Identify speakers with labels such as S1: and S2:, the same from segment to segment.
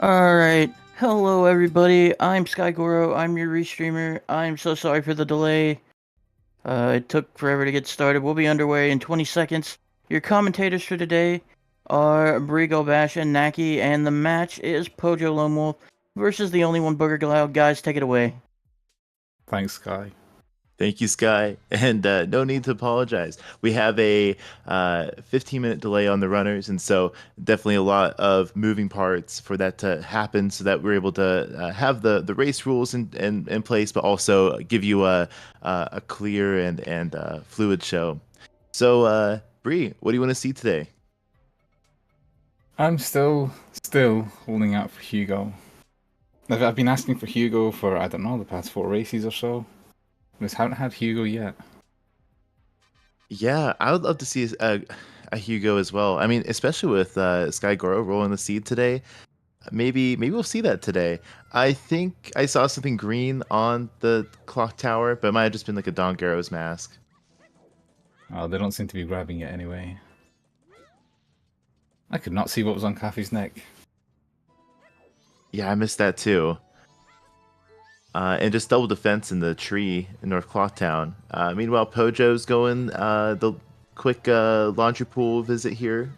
S1: Alright, hello everybody, I'm Skygoro, I'm your restreamer. I'm so sorry for the delay. It took forever to get started. We'll be underway in 20 seconds. Your commentators for today are Brigo, Bash, and Naki, and the match is pojolonewolf versus the only one Boogercloud. Guys, take it away.
S2: Thanks, Sky.
S3: Thank you, Sky. And no need to apologize. We have a 15-minute delay on the runners, and so definitely a lot of moving parts for that to happen so that we're able to have the race rules in place, but also give you a clear and fluid show. So, Bree, what do you want to see today?
S2: I'm still holding out for Hugo. I've been asking for Hugo for, I don't know, the past 4 races or so. I just haven't had Hugo yet.
S3: Yeah, I would love to see a Hugo as well. I mean, especially with Sky Goro rolling the seed today. Maybe we'll see that today. I think I saw something green on the clock tower, but it might have just been like a Don Garrow's mask.
S2: Oh, they don't seem to be grabbing it anyway. I could not see what was on Kathy's neck.
S3: Yeah, I missed that too. And just double defense in the tree in North Clocktown. Meanwhile, Pojo's going the quick laundry pool visit here.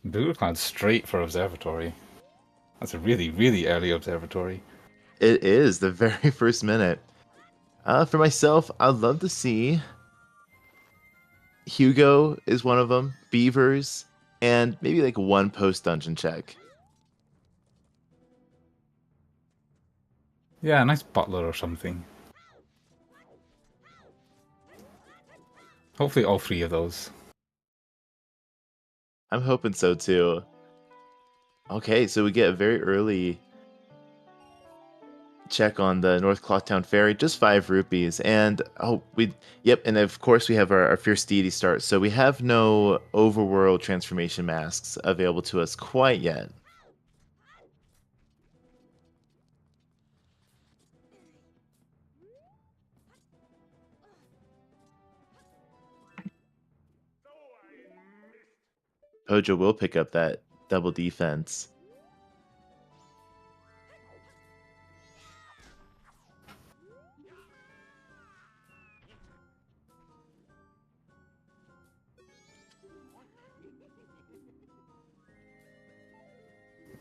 S2: Boogercloud straight for Observatory. That's a really, really early Observatory.
S3: It is the very first minute. For myself, I'd love to see Hugo is one of them, Beavers, and maybe like one post dungeon check.
S2: Yeah, a nice butler or something. Hopefully all 3 of those.
S3: I'm hoping so too. Okay, so we get a very early check on the North Clocktown Ferry, just 5 rupees. And and of course we have our Fierce Deity start. So we have no overworld transformation masks available to us quite yet. Pojo will pick up that double defense.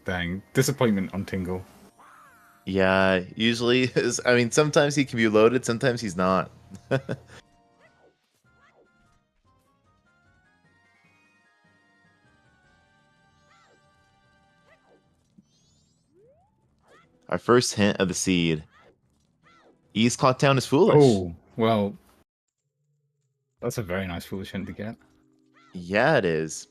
S2: Dang, disappointment on Tingle.
S3: Yeah, usually I mean sometimes he can be loaded, sometimes he's not. Our first hint of the seed. East Clocktown is foolish.
S2: Oh, well, that's a very nice foolish hint to get.
S3: Yeah, it is.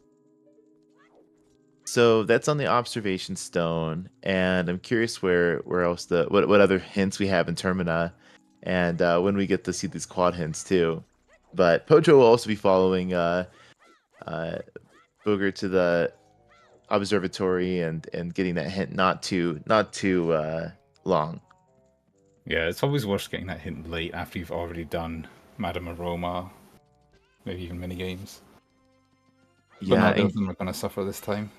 S3: So that's on the observation stone, and I'm curious where else what other hints we have in Termina, and when we get to see these quad hints too. But Pojo will also be following uh, Booger to the observatory and getting that hint not too long.
S2: Yeah, it's always worse getting that hint late after you've already done Madame Aroma, maybe even minigames. But
S3: Yeah,
S2: neither of them are going to suffer this time.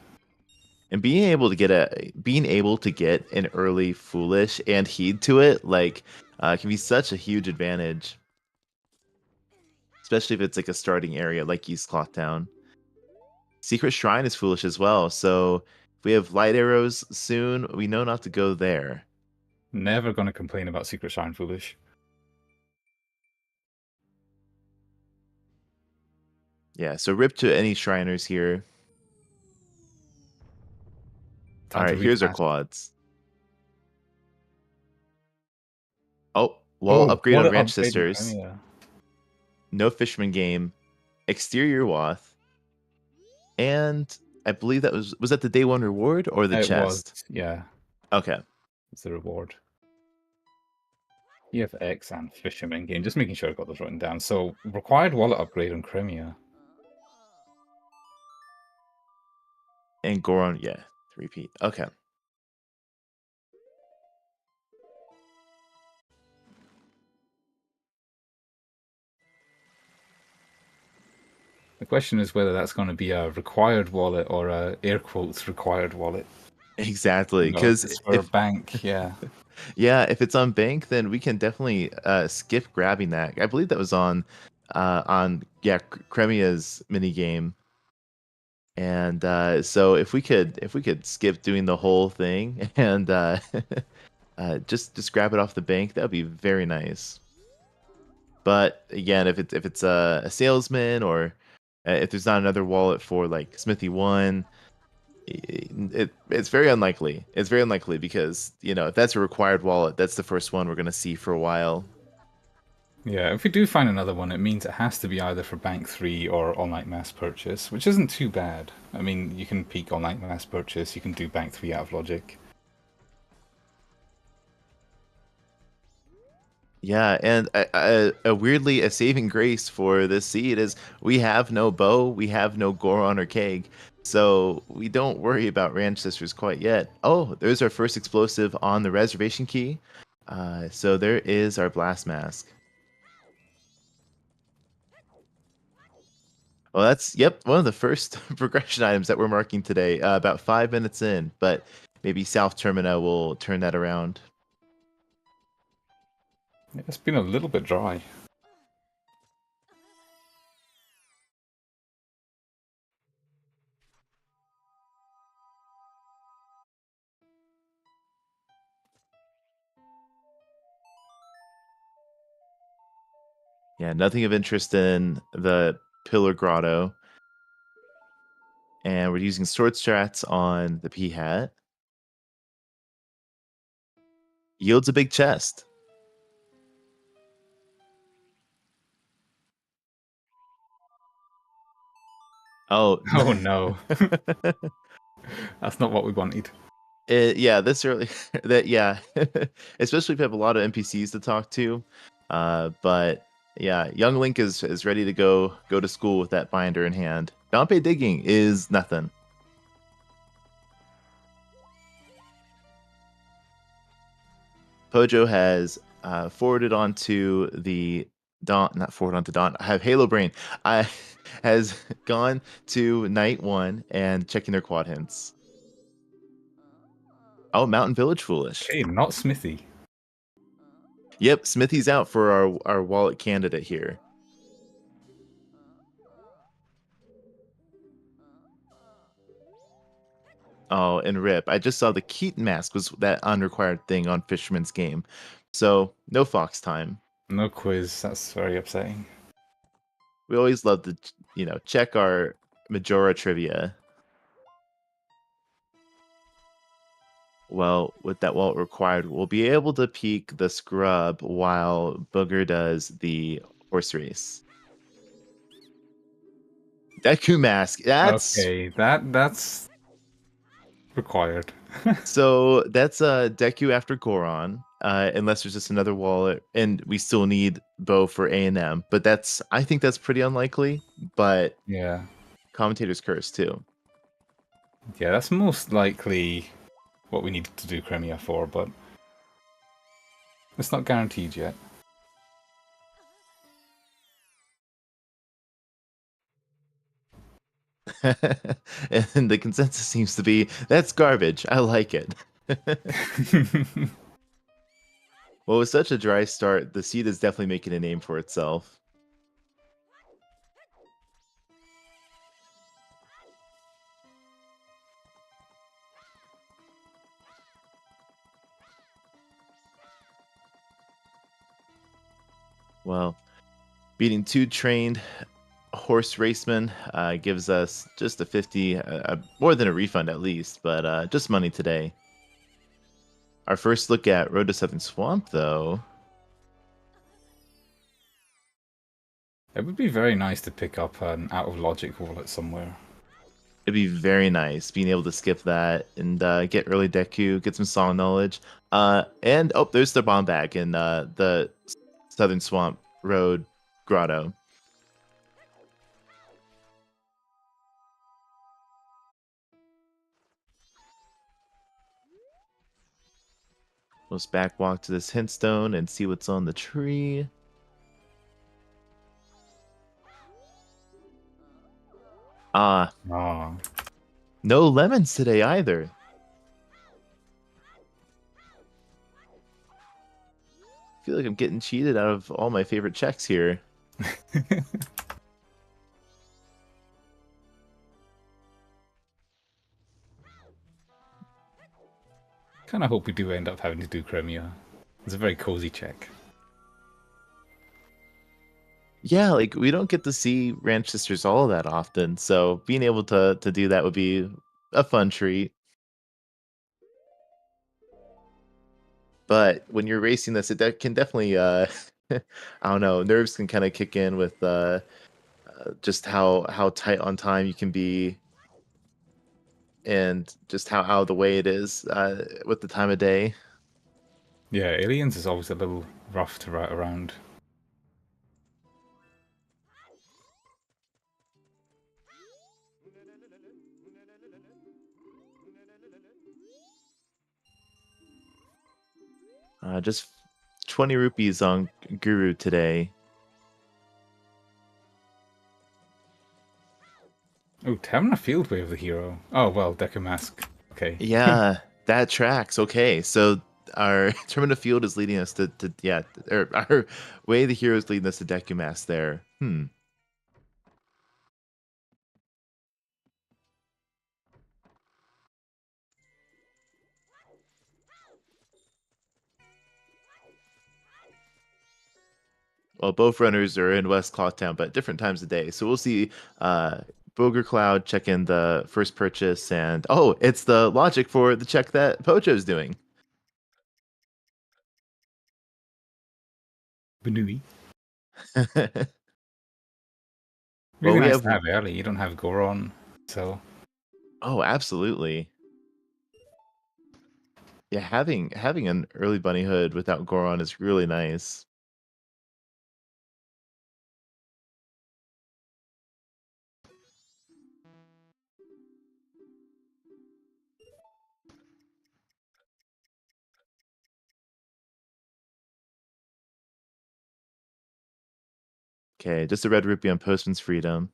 S3: and being able to get an early foolish and heed to it can be such a huge advantage, especially if it's like a starting area like East Clocktown. Secret Shrine is foolish as well, so if we have light arrows soon, we know not to go there.
S2: Never going to complain about Secret Shrine Foolish.
S3: Yeah, so rip to any Shriners here.
S2: Time to
S3: Alright, here's our
S2: recast.
S3: quads. Oh, wall
S2: Oh,
S3: upgrade
S2: what
S3: on
S2: an
S3: Ranch
S2: upgrade in
S3: Sisters.
S2: Premier.
S3: No Fisherman game. Exterior Wath. And I believe was that the day one reward or the
S2: It was,
S3: chest?
S2: yeah,
S3: Okay.
S2: it's the reward. EFX and Fisherman game, just making sure I got those written down. So, required wallet upgrade on Crimea.
S3: And Goron, yeah, repeat. Okay.
S2: The question is whether that's going to be a required wallet or a air quotes required wallet.
S3: Exactly,
S2: You know, if
S3: because
S2: it's for a bank, yeah.
S3: yeah, if it's on bank, then we can definitely skip grabbing that. I believe that was on Cremia's mini game. And so if we could skip doing the whole thing and just grab it off the bank, that would be very nice. But again, if it's a salesman or if there's not another wallet for like Smithy One, it's very unlikely. It's very unlikely because if that's a required wallet, that's the first one we're gonna see for a while.
S2: Yeah, if we do find another one, it means it has to be either for Bank 3 or All-Night Mass Purchase, which isn't too bad. I mean, you can peak All-Night Mass Purchase, you can do Bank 3 out of logic.
S3: Yeah, and weirdly a saving grace for this seed is we have no bow, we have no Goron or Keg, so we don't worry about Ranch Sisters quite yet. Oh, there's our first explosive on the reservation key. So there is our blast mask. Well, that's one of the first progression items that we're marking today. About 5 minutes in, but maybe South Termina will turn that around.
S2: Yeah, it's been a little bit dry.
S3: Yeah, nothing of interest in the Pillar Grotto. And we're using sword strats on the P hat. Yields a big chest. Oh,
S2: Oh no, that's not what we wanted.
S3: Yeah, this early yeah, especially if you have a lot of NPCs to talk to. But yeah, young Link is ready to go to school with that binder in hand. Dompe digging is nothing. Pojo has forwarded onto the Dawn, not forward onto Dawn. I have Halo Brain. I has gone to Night 1 and checking their quad hints. Oh, Mountain Village Foolish.
S2: Okay, not Smithy.
S3: Yep, Smithy's out for our wallet candidate here. Oh, and rip. I just saw the Keaton mask was that unrequired thing on Fisherman's Game. So, no Fox time.
S2: No quiz, that's very upsetting.
S3: We always love to, check our Majora trivia. Well, with that wallet required, we'll be able to peek the scrub while Booger does the horse race. Deku mask. That's
S2: Okay, that's required.
S3: so that's Deku after Goron. Unless there's just another wallet, and we still need Bow for A&M. But I think that's pretty unlikely. But
S2: Yeah.
S3: commentator's curse too.
S2: Yeah, that's most likely what we need to do Cremia for, but it's not guaranteed yet.
S3: And the consensus seems to be that's garbage. I like it. Well, with such a dry start, the seed is definitely making a name for itself. Well, beating 2 trained horse racemen gives us just a 50, more than a refund at least, but just money today. Our first look at Road to Southern Swamp, though.
S2: It would be very nice to pick up an out of logic wallet somewhere.
S3: It'd be very nice being able to skip that and get early Deku, get some song knowledge. And oh, there's the bomb bag in the Southern Swamp Road Grotto. Let's back walk to this hint stone and see what's on the tree.
S2: Oh.
S3: No lemons today either. I feel like I'm getting cheated out of all my favorite checks here.
S2: Kind of hope we do end up having to do Crimea. It's a very cozy check.
S3: Yeah, like we don't get to see Ranch Sisters all that often, so being able to do that would be a fun treat. But when you're racing this, that can definitely I don't know, nerves can kind of kick in with just how tight on time you can be and just how out of the way it is with the time of day.
S2: Yeah, Aliens is always a little rough to ride around.
S3: Just 20 rupees on Guru today.
S2: Oh, Termina Field Wave the hero. Oh, well, Deku Mask. Okay.
S3: Yeah, that tracks. Okay, so our Termina Field is leading us to yeah, or our Way the Hero is leading us to Dekumas there. Well, both runners are in West Clocktown, but different times of day. So we'll see BoogerCloud check in the first purchase, and oh, it's the logic for the check that Pojo's doing.
S2: Benui.
S3: Well,
S2: Really
S3: we
S2: nice
S3: have
S2: to have early. You don't have Goron, so
S3: absolutely. Yeah, having an early bunny hood without Goron is really nice. Okay, just a red rupee on Postman's Freedom.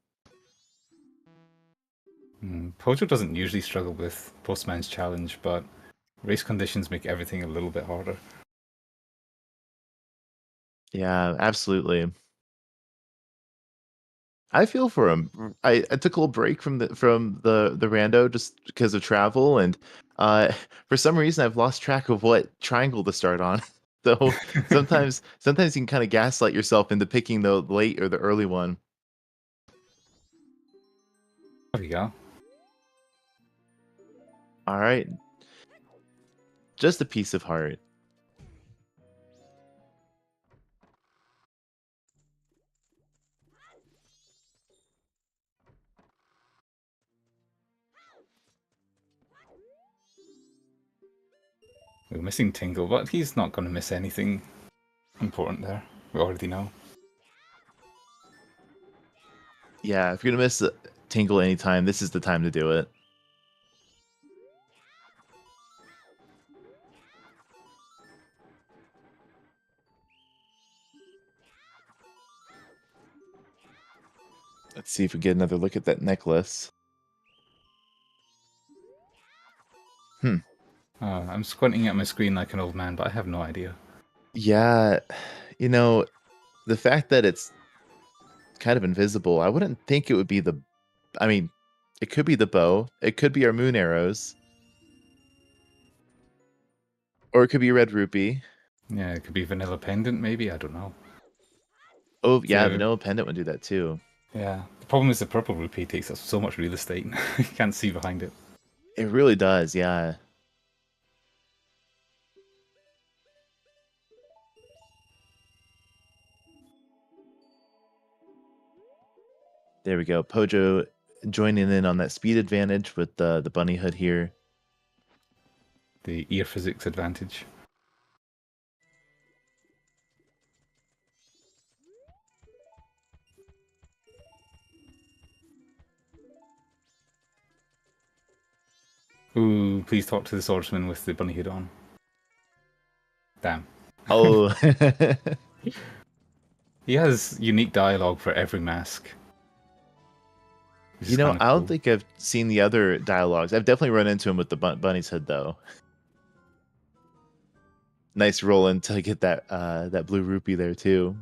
S2: Pojo doesn't usually struggle with Postman's Challenge, but race conditions make everything a little bit harder.
S3: Yeah, absolutely. I feel for him. I took a little break from the rando just because of travel, and for some reason I've lost track of what triangle to start on. So sometimes you can kind of gaslight yourself into picking the late or the early one.
S2: There we go.
S3: All right, just a piece of heart.
S2: We're missing Tingle, but he's not going to miss anything important there. We already know.
S3: Yeah, if you're gonna miss Tingle anytime, this is the time to do it. Let's see if we get another look at that necklace.
S2: I'm squinting at my screen like an old man, but I have no idea.
S3: Yeah, you know, the fact that it's kind of invisible, I wouldn't think it would be the. I mean, it could be the bow. It could be our moon arrows. Or it could be red rupee.
S2: Yeah, it could be Vanilla Pendant, maybe. I don't know.
S3: Oh, yeah,
S2: So,
S3: Vanilla Pendant would do that too.
S2: yeah. The problem is the purple rupee takes up so much real estate. You can't see behind it.
S3: It really does, yeah. There we go. Pojo joining in on that speed advantage with the bunny hood here.
S2: The ear physics advantage. Ooh, please talk to the swordsman with the bunny hood on. Damn.
S3: Oh,
S2: He has unique dialogue for every mask. which
S3: You
S2: is
S3: know,
S2: kind of
S3: I don't
S2: cool.
S3: think I've seen the other dialogues. I've definitely run into him with the bunny's hood, though. Nice roll in to get that blue rupee there too.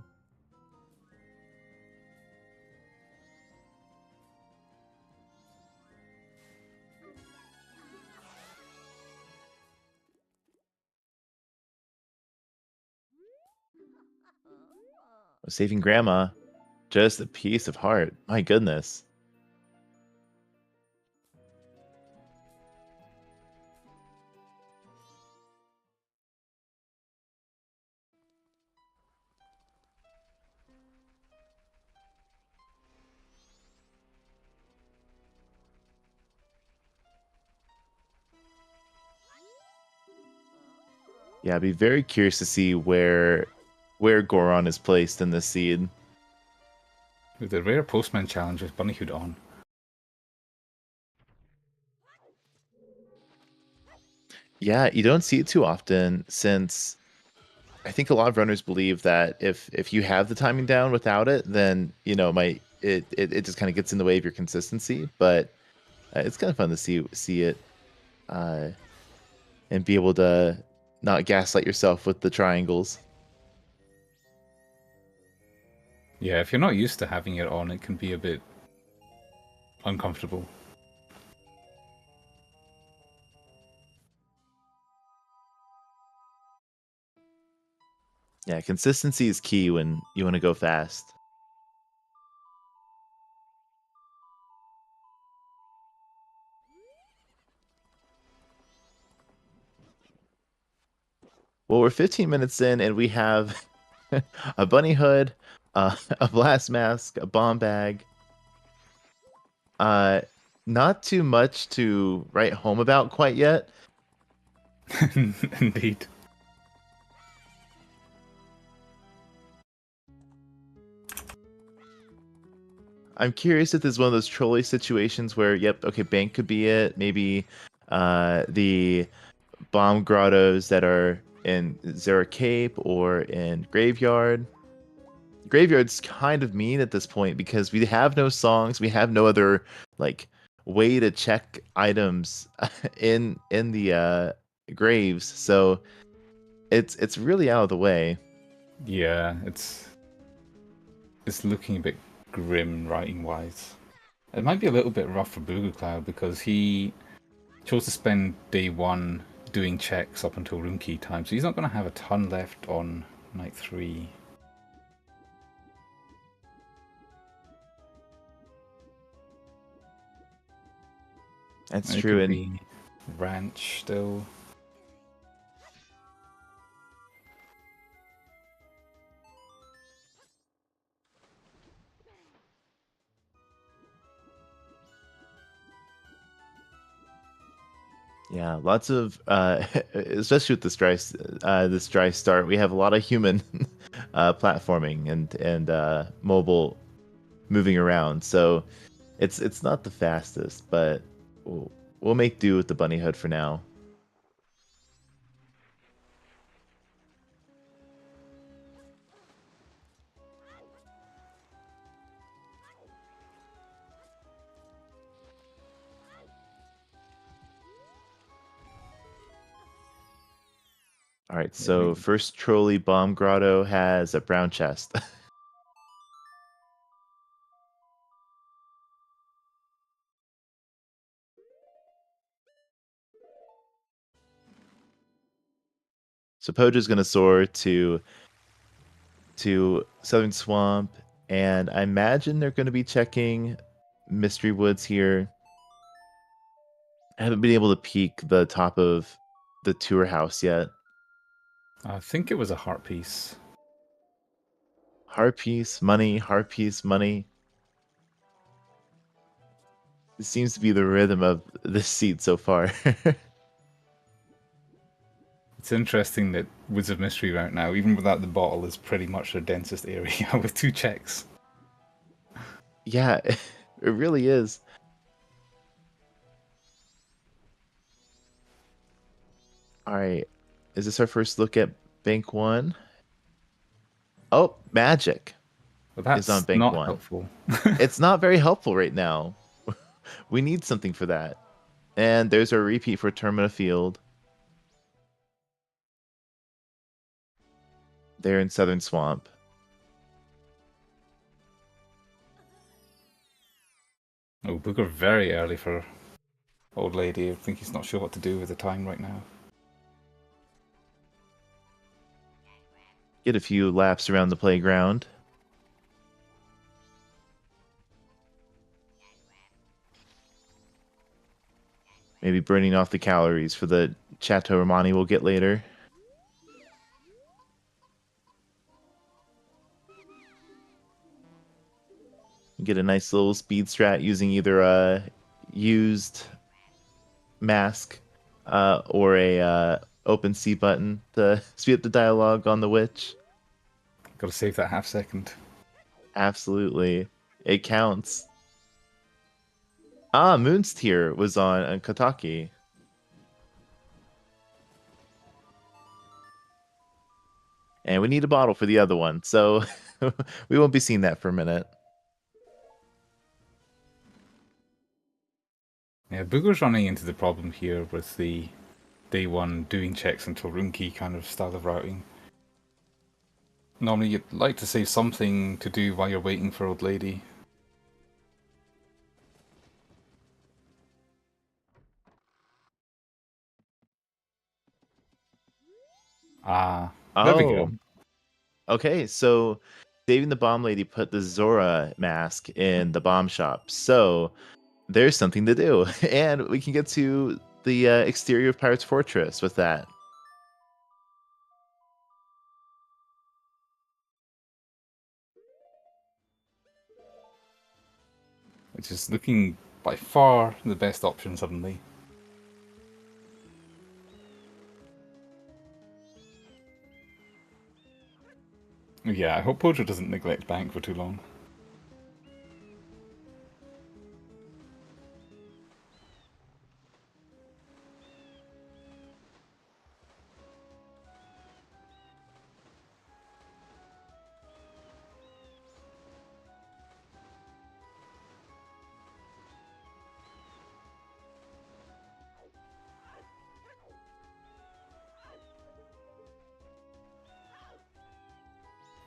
S3: Saving grandma, just a piece of heart. My goodness. Yeah, I'd be very curious to see where Goron is placed in this seed.
S2: With the rare postman challenge with Bunny Hood on.
S3: Yeah, you don't see it too often since I think a lot of runners believe that if you have the timing down without it, then it just kind of gets in the way of your consistency. But it's kind of fun to see it uh, and be able to not gaslight yourself with the triangles.
S2: Yeah, if you're not used to having it on, it can be a bit uncomfortable.
S3: Yeah, consistency is key when you want to go fast. Well, we're 15 minutes in, and we have a bunny hood, a blast mask, a bomb bag. Uh, Not too much to write home about quite yet.
S2: Indeed.
S3: I'm curious if this is one of those trolley situations where, yep, okay, bank could be it. Maybe the bomb grottos that are in Zera Cape or in Graveyard. Graveyard's kind of mean at this point because we have no songs, we have no other like way to check items in the graves, so it's really out of the way.
S2: Yeah, it's looking a bit grim writing wise. It might be a little bit rough for BoogerCloud because he chose to spend day one doing checks up until room key time, so he's not going to have a ton left on night 3.
S3: That's
S2: It
S3: true,
S2: could
S3: and
S2: be ranch still.
S3: yeah, lots of especially with this dry start, we have a lot of human platforming and mobile moving around. So it's not the fastest, but we'll make do with the bunny hood for now. All right,
S2: Yeah,
S3: so first trolley bomb grotto has a brown chest. So Poja's gonna soar to Southern Swamp, and I imagine they're gonna be checking Mystery Woods here. I haven't been able to peek the top of the tour house yet.
S2: I think it was a heart piece.
S3: Heart piece, money, heart piece, money. It seems to be the rhythm of this seat so far.
S2: It's interesting that Woods of Mystery right now, even without the bottle, is pretty much their densest area with 2 checks.
S3: Yeah, it really is. All right. Is this our first look at Bank 1? Oh, magic
S2: But
S3: is on
S2: that's
S3: Bank
S2: not
S3: 1.
S2: helpful.
S3: It's not very helpful right now. we need something for that. And there's our repeat for Termina Field. There in Southern Swamp.
S2: Oh, Booger very early for old lady. I think he's not sure what to do with the time right now.
S3: Get a few laps around the playground. Maybe burning off the calories for the Chateau Romani we'll get later. Get a nice little speed strat using either a used mask or a open C button to speed up the dialogue on the witch.
S2: Gotta save that half second.
S3: Absolutely. It counts. Ah, Moon's Tear was on Kataki. And we need a bottle for the other one, so we won't be seeing that for a minute.
S2: Yeah, Booger's running into the problem here with the day one doing checks until room key kind of style of routing. Normally you'd like to save something to do while you're waiting for old lady. Ah, there we go.
S3: Okay, so saving the bomb lady put the Zora mask in the bomb shop. So there's something to do. And we can get to the exterior of Pirate's Fortress with that.
S2: Which is looking by far the best option suddenly. Yeah, I hope Pojo doesn't neglect bank for too long.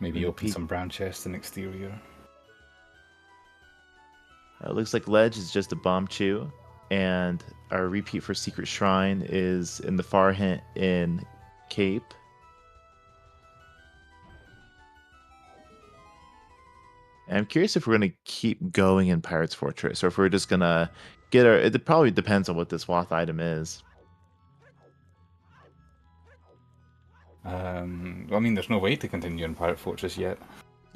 S2: Maybe open some brown chests in exterior.
S3: Looks like Ledge is just a bomb chew. And our repeat for Secret Shrine is in the far hint in Cape. And I'm curious if we're going to keep going in Pirate's Fortress or if we're just going to get our... It probably depends on what this Wath item is.
S2: I mean, there's no way to continue in Pirate Fortress yet.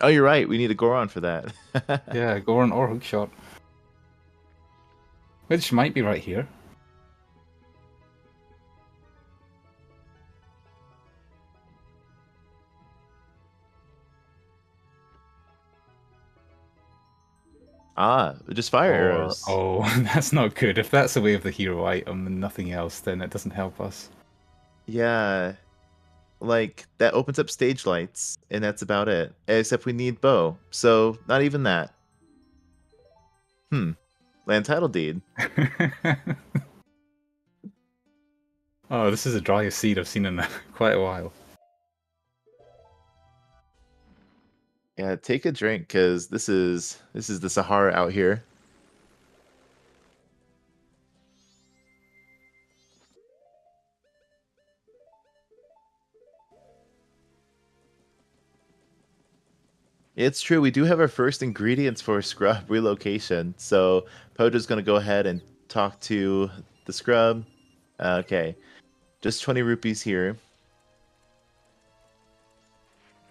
S3: Oh, you're right. We need a Goron for that.
S2: Yeah, Goron or Hookshot. Which might be right here.
S3: Ah, just fire arrows.
S2: Oh, that's not good. If that's the way of the hero item and nothing else, then it doesn't help us.
S3: Yeah. Like, that opens up stage lights, and that's about it. Except we need bow. So, not even that. Land title deed.
S2: Oh, this is the driest seed I've seen in quite a while.
S3: Yeah, take a drink, because this is the Sahara out here. It's true, we do have our first ingredients for scrub relocation. So Pojo's gonna go ahead and talk to the scrub. Okay, just 20 rupees here.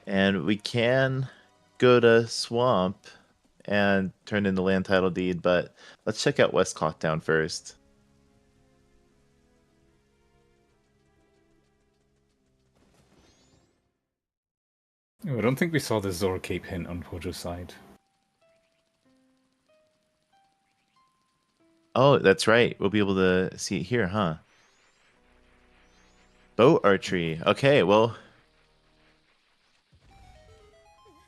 S3: And we can go to Swamp and turn in the land title deed, but let's check out West Clocktown first.
S2: Oh, I don't think we saw the Zor Cape hint on Pojo's side.
S3: Oh, that's right. We'll be able to see it here, huh? Bow archery. Okay, well,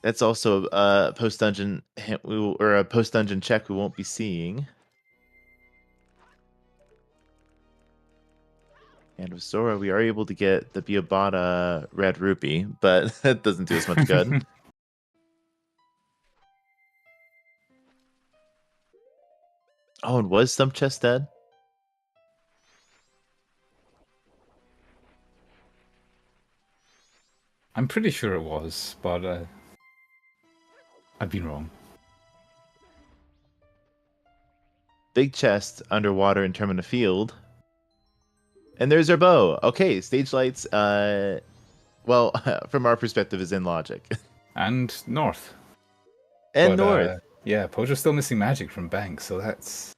S3: that's also a post dungeon hint or a post dungeon check we won't be seeing. And with Sora, we are able to get the Biobata Red Rupee, but that doesn't do us much good. Oh, and was Stump Chest dead?
S2: I'm pretty sure it was, but I've been wrong.
S3: Big chest underwater in Termina Field. And there's our bow. Okay, stage lights, well, from our perspective, is in logic.
S2: And north.
S3: And
S2: But,
S3: north.
S2: yeah, Pojo's still missing magic from Bank, so that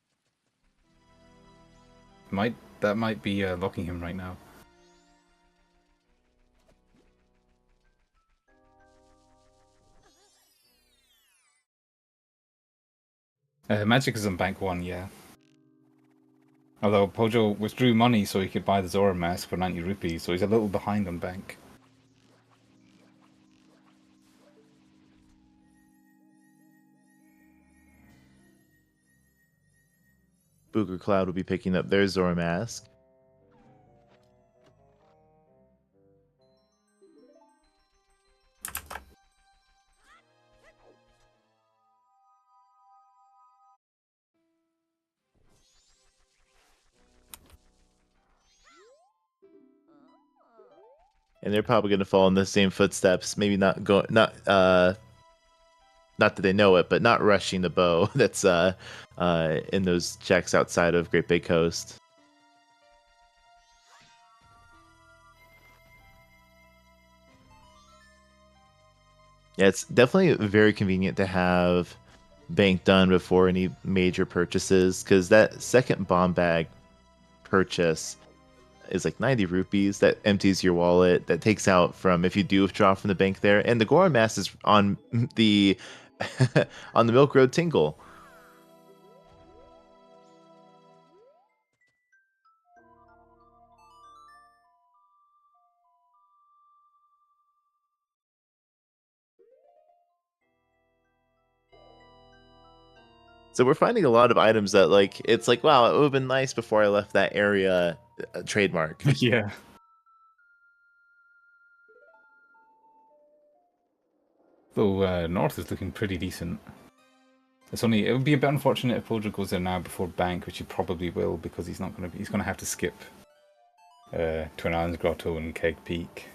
S2: might be locking him right now. Magic is on Bank 1, yeah. Although Pojo withdrew money so he could buy the Zora mask for 90 rupees, so he's a little behind on Bank.
S3: BoogerCloud will be picking up their Zora mask. And they're probably going to fall in the same footsteps. Maybe not not that they know it, but not rushing the bow that's in those checks outside of Great Bay Coast. Yeah, it's definitely very convenient to have bank done before any major purchases, because that second bomb bag purchase is like 90 rupees. That empties your wallet. That takes out from if you do withdraw from the bank there. And the Goron Mask is on the on the Milk Road Tingle. So we're finding a lot of items that like it's like, wow, it would have been nice before I left that area trademark.
S2: Yeah. Though north is looking pretty decent. It would be a bit unfortunate if Pojo goes there now before Bank, which he probably will, because he's gonna have to skip Twin Islands Grotto and Keg Peak.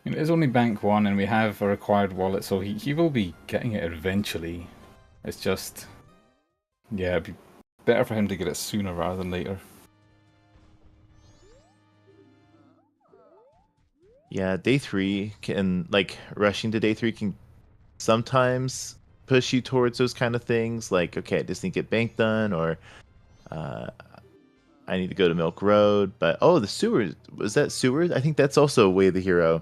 S2: It is only Bank 1 and we have a required wallet, so he will be getting it eventually. It's just, yeah, it'd be better for him to get it sooner rather than later.
S3: Yeah, day 3 can, like, rushing to day 3 can sometimes push you towards those kind of things. Like, okay, I just need to get bank done, or I need to go to Milk Road. But, oh, the sewer, was that sewer? I think that's also Way of the Hero.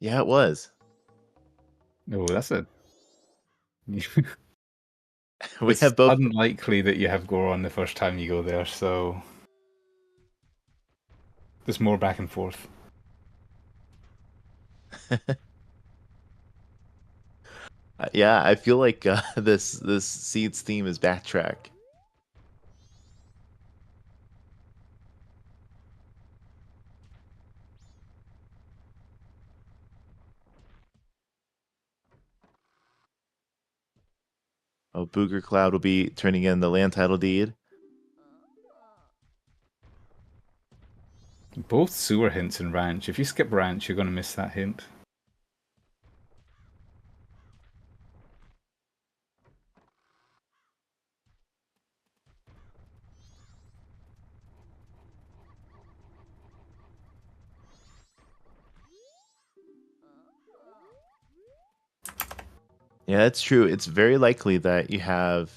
S3: Yeah, it was.
S2: Oh, that's a...
S3: We
S2: It's
S3: have both.
S2: unlikely that you have Goron the first time you go there, so... There's more back and forth.
S3: Yeah, I feel like this Seeds theme is backtrack. Oh, Booger Cloud will be turning in the land title deed.
S2: Both sewer hints in Ranch. If you skip Ranch, you're going to miss that hint.
S3: Yeah, that's true. It's very likely that you have,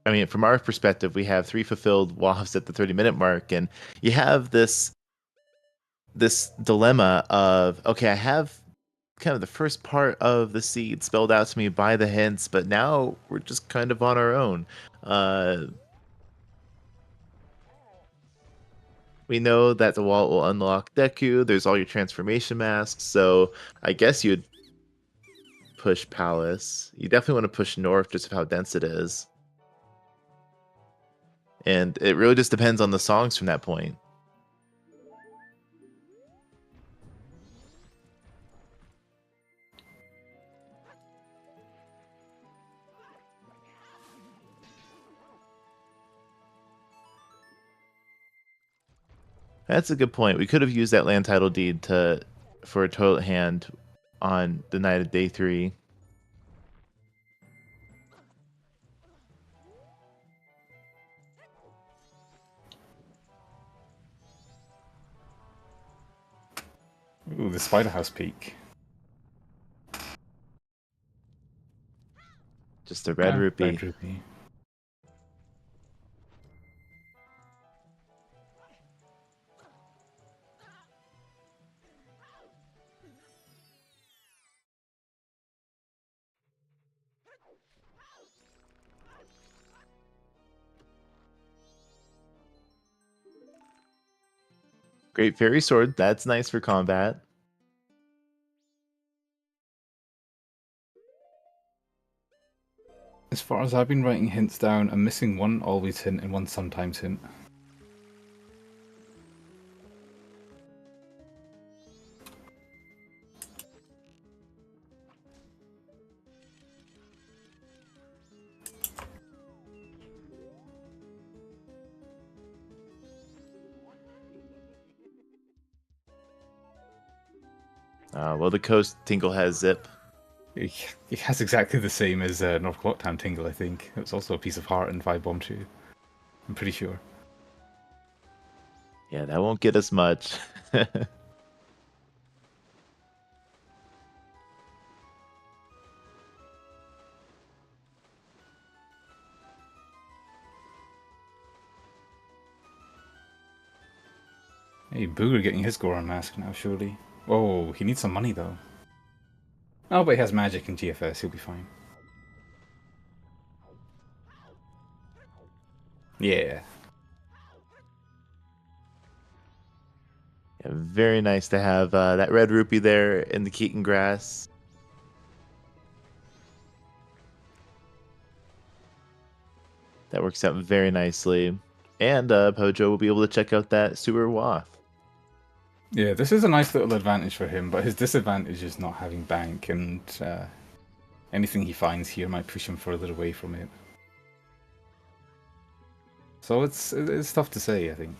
S3: I mean, from our perspective, we have 3 fulfilled WAFs at the 30-minute mark, and you have this dilemma of, okay, I have kind of the first part of the seed spelled out to me by the hints, but now we're just kind of on our own. We know that the wallet will unlock Deku. There's all your transformation masks. So I guess you'd push Palace. You definitely want to push North just of how dense it is. And it really just depends on the songs from that point. That's a good point. We could have used that land title deed for a toilet hand on the night of day 3.
S2: Ooh, the Spider House peak.
S3: Just a red rupee.
S2: Red rupee.
S3: Great fairy sword. That's nice for combat.
S2: As far as I've been writing hints down, I'm missing one always hint and one sometimes hint.
S3: Well, the coast tingle has zip.
S2: It has exactly the same as North Clocktown Tingle, I think. It was also a piece of heart and 5 bomb 2. I'm pretty sure.
S3: Yeah, that won't get us much.
S2: Hey, Booger getting his Goron mask now, surely. Oh, he needs some money though. Oh, but he has magic and GFS, he'll be fine. Yeah.
S3: Yeah, very nice to have that red rupee there in the Keaton grass. That works out very nicely. And Pojo will be able to check out that sewer waff.
S2: Yeah, this is a nice little advantage for him, but his disadvantage is not having bank, and anything he finds here might push him further away from it. So it's tough to say, I think.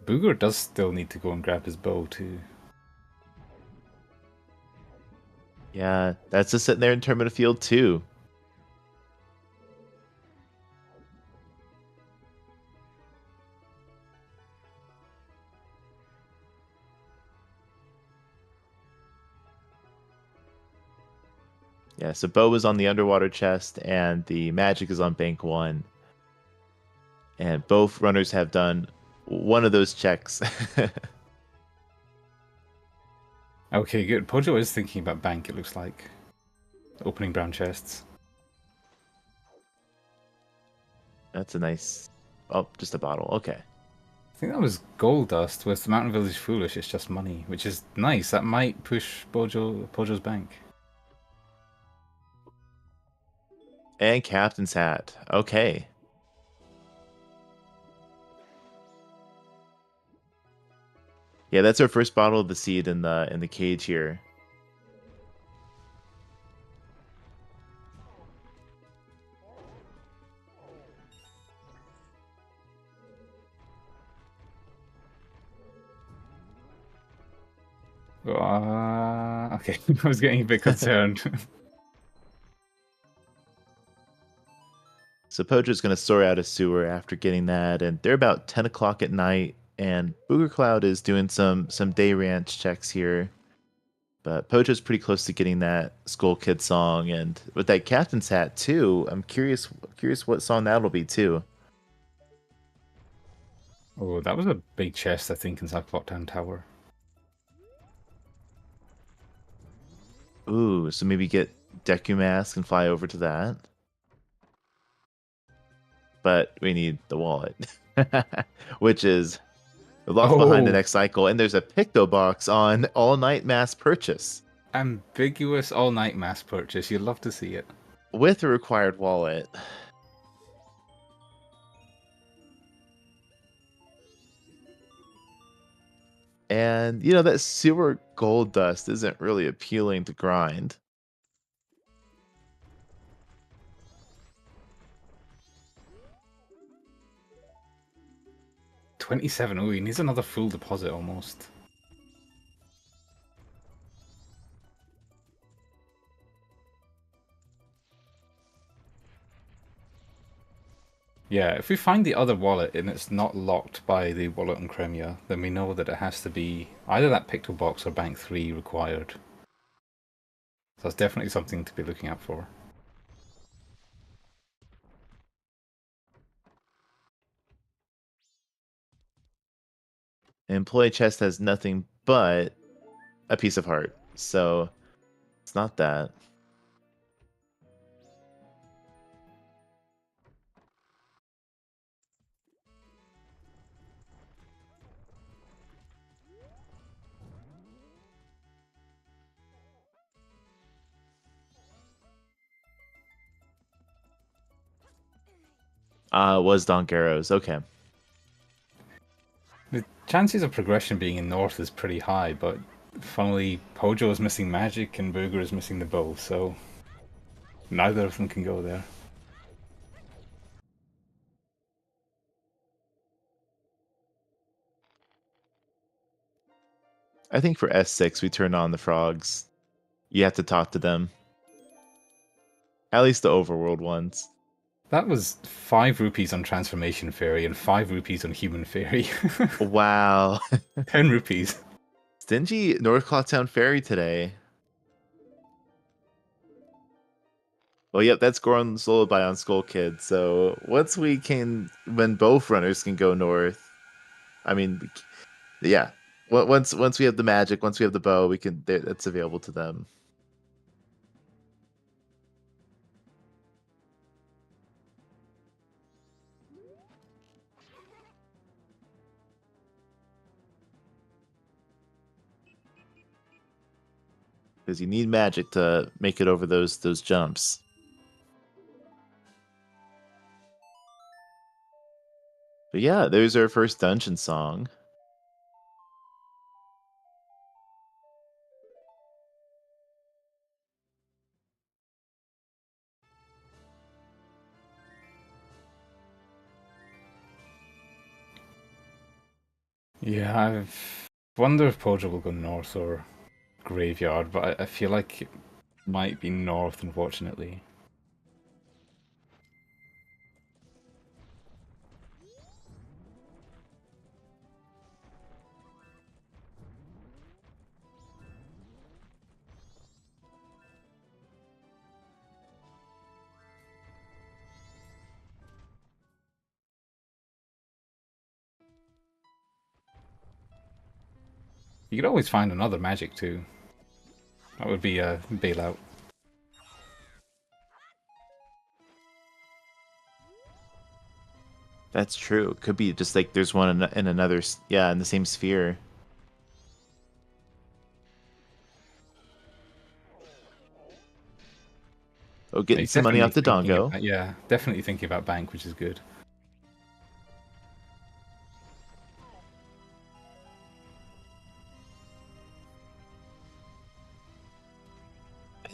S2: Booger does still need to go and grab his bow too.
S3: Yeah, that's just sitting there in Termina Field too. Yeah, so Bo is on the underwater chest and the magic is on bank 1. And both runners have done one of those checks.
S2: Okay, good. Pojo is thinking about bank, it looks like. Opening brown chests.
S3: That's a nice... Oh, just a bottle. Okay.
S2: I think that was gold dust. With the Mountain Village Foolish, it's just money, which is nice. That might push Pojo's bank.
S3: And Captain's Hat. Okay. Yeah, that's our first bottle of the seed in the cage here.
S2: Okay, I was getting a bit concerned.
S3: So Pojo's going to soar out a sewer after getting that, and they're about 10 o'clock at night, and BoogerCloud is doing some day ranch checks here. But Pojo's pretty close to getting that Skull Kid song, and with that captain's hat too. I'm curious what song that'll be too.
S2: Oh, that was a big chest, I think, inside Clocktown Tower.
S3: Ooh, so maybe get Deku Mask and fly over to that. But we need the wallet, which is locked behind the next cycle. And there's a Picto Box on All Night Mass Purchase.
S2: Ambiguous all-night mass purchase. You'd love to see it.
S3: With a required wallet. And, you know, that sewer gold dust isn't really appealing to grind.
S2: $27. Oh, he needs another full deposit almost. Yeah, if we find the other wallet and it's not locked by the wallet on Kremia, then we know that it has to be either that Picto Box or Bank 3 required. So that's definitely something to be looking out for.
S3: Employee chest has nothing but a piece of heart. So it's not that. Was Donkeros. Okay.
S2: The chances of progression being in North is pretty high, but funnily, Pojo is missing magic and Booger is missing the bow, so neither of them can go there.
S3: I think for S6 we turn on the frogs. You have to talk to them. At least the overworld ones.
S2: That was 5 rupees on Transformation Fairy and 5 rupees on Human Fairy.
S3: Wow.
S2: 10 rupees.
S3: Stingy North Clocktown Ferry today. Well, yep, that's Goron solo by on Skull Kid. So once we can, when both runners can go north, I mean, yeah. Once we have the magic, once we have the bow, we can. That's available to them. Because you need magic to make it over those jumps. But yeah, there's our first dungeon song.
S2: Yeah, I wonder if Pojo will go north or graveyard, but I feel like it might be north, unfortunately. You could always find another magic too. That would be a bailout.
S3: That's true. Could be just like there's one in another, yeah, in the same sphere. Oh, getting some money off the dongo.
S2: Yeah, definitely thinking about bank, which is good.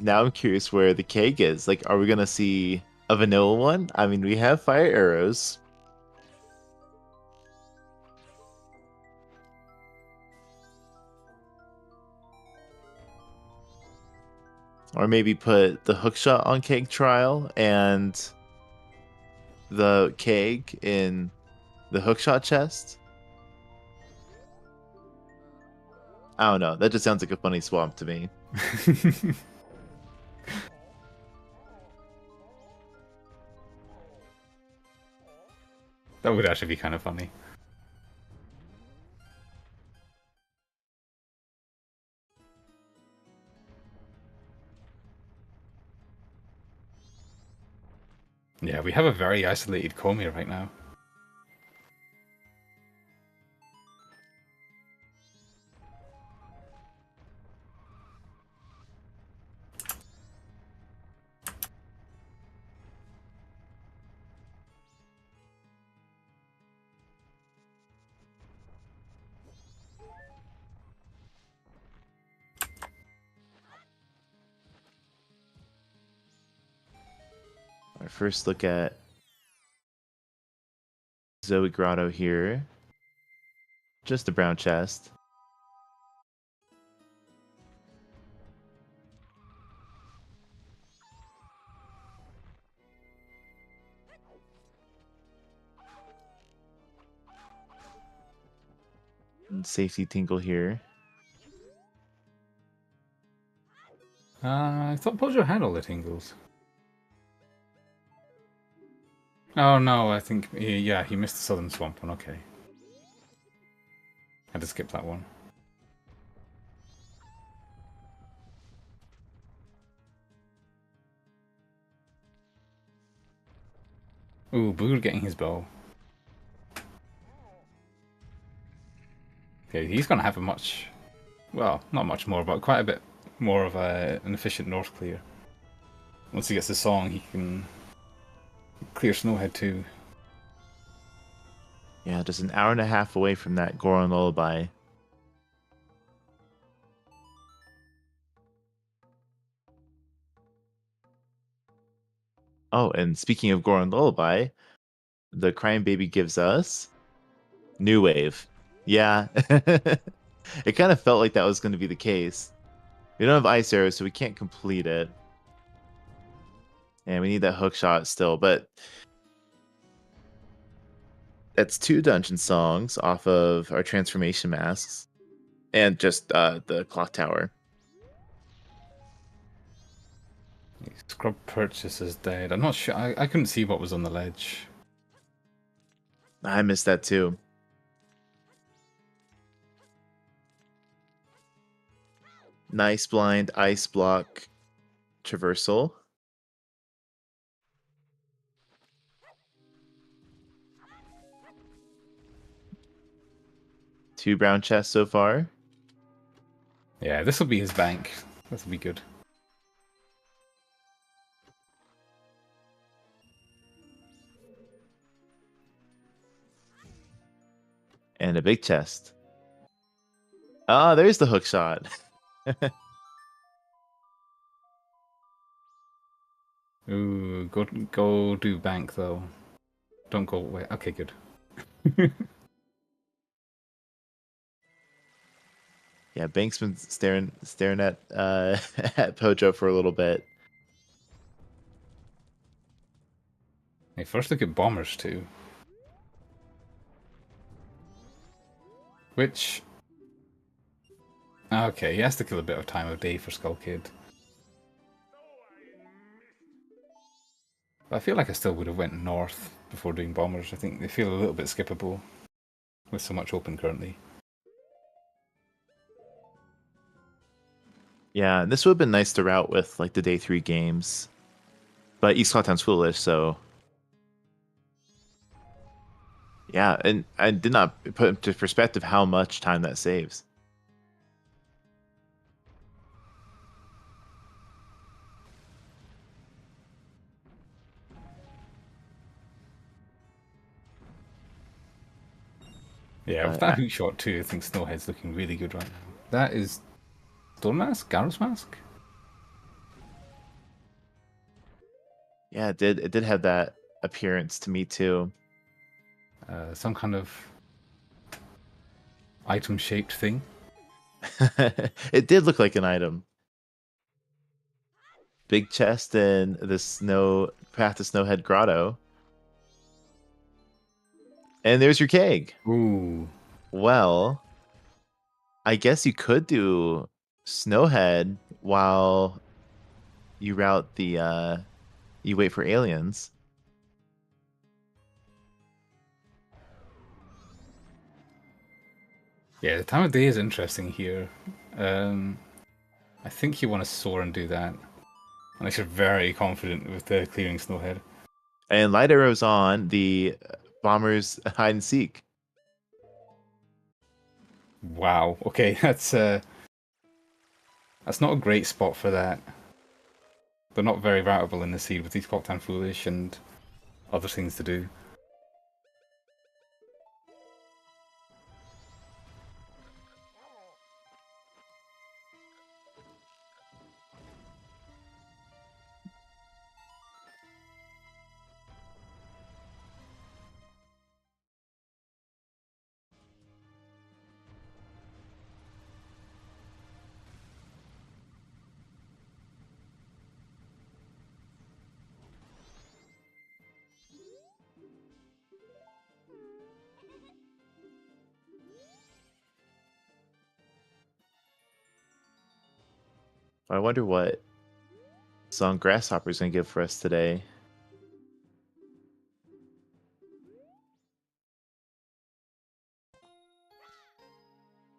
S3: Now I'm curious where the keg is. Like, are we gonna see a vanilla one? I mean, we have fire arrows. Or maybe put the hookshot on keg trial and the keg in the hookshot chest. I don't know. That just sounds like a funny swamp to me.
S2: That would actually be kind of funny. Yeah, we have a very isolated Comia right now.
S3: Our first look at Zoe Grotto here. Just a brown chest. And safety tinkle here.
S2: I thought Pojo had all the tingles. Oh no, I think, yeah, he missed the Southern Swamp one, okay. Had to skip that one. Ooh, Booger getting his bow. Okay, he's gonna have a much, well, not much more, but quite a bit more of an efficient North clear. Once he gets the song, he can clear Snowhead too.
S3: Yeah, just an hour and a half away from that Goron Lullaby. Oh, and speaking of Goron Lullaby, the Crying Baby gives us New Wave. Yeah. It kind of felt like that was going to be the case. We don't have Ice Arrows, so we can't complete it. And we need that hook shot still, but that's 2 dungeon songs off of our transformation masks. And just the clock tower.
S2: Scrub Purchase is dead. I'm not sure. I couldn't see what was on the ledge.
S3: I missed that too. Nice blind ice block traversal. Two brown chests so far.
S2: Yeah, this will be his bank. This will be good.
S3: And a big chest. Ah, there's the hook shot.
S2: Ooh, go do bank though. Don't go away. Okay, good.
S3: Yeah, Bank's been staring at at Pojo for a little bit.
S2: Hey, first look at Bombers too. Which... Okay, he has to kill a bit of time of day for Skull Kid. But I feel like I still would have went north before doing Bombers. I think they feel a little bit skippable with so much open currently.
S3: Yeah, this would have been nice to route with like the day 3 games. But East Clocktown's foolish, so yeah, and I did not put into perspective how much time that saves.
S2: Yeah, with that hook shot too, I think Snowhead's looking really good right now. That is Stone Mask? Garrus Mask?
S3: Yeah, it did have that appearance to me too.
S2: Some kind of item-shaped thing.
S3: It did look like an item. Big chest and the snow path to Snowhead Grotto. And there's your keg.
S2: Ooh.
S3: Well, I guess you could do Snowhead while you route the you wait for aliens.
S2: Yeah, the time of day is interesting here. I think you want to soar and do that. Unless you're very confident with clearing Snowhead.
S3: And light arrows on the bombers hide and seek.
S2: Wow. Okay, that's not a great spot for that. They're not very routable in the seed with these Cocktown Foolish and other things to do.
S3: I wonder what song Grasshopper's gonna give for us today.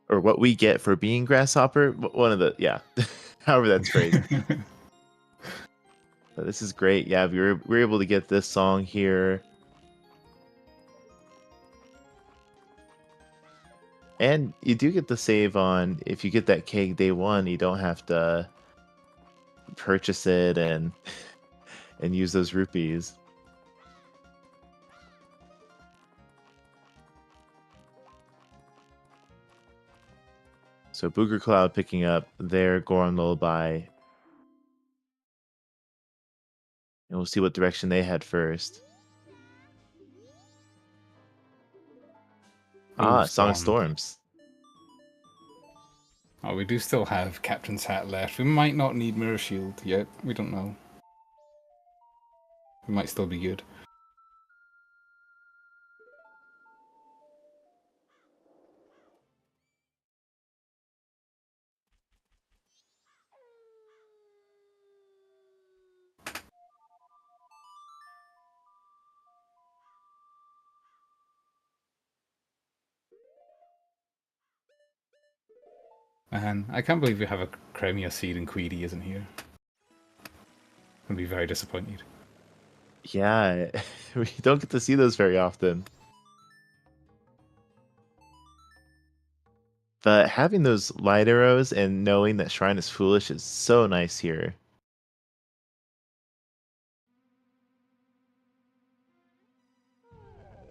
S3: Or what we get for being Grasshopper. One of the, yeah. However that's phrased. But this is great. Yeah, we're able to get this song here. And you do get the save on, if you get that cake day one, you don't have to purchase it and and use those rupees. So Booger Cloud picking up their Goron Lullaby. And we'll see what direction they head first.
S2: Oh,
S3: Song of
S2: Storm.
S3: Storms.
S2: Oh, we do still have Captain's Hat left. We might not need Mirror Shield yet. We don't know. We might still be good. Man, I can't believe we have a Cremia seed and Queedy isn't here. I'm gonna be very disappointed.
S3: Yeah, we don't get to see those very often. But having those light arrows and knowing that Shrine is foolish is so nice here.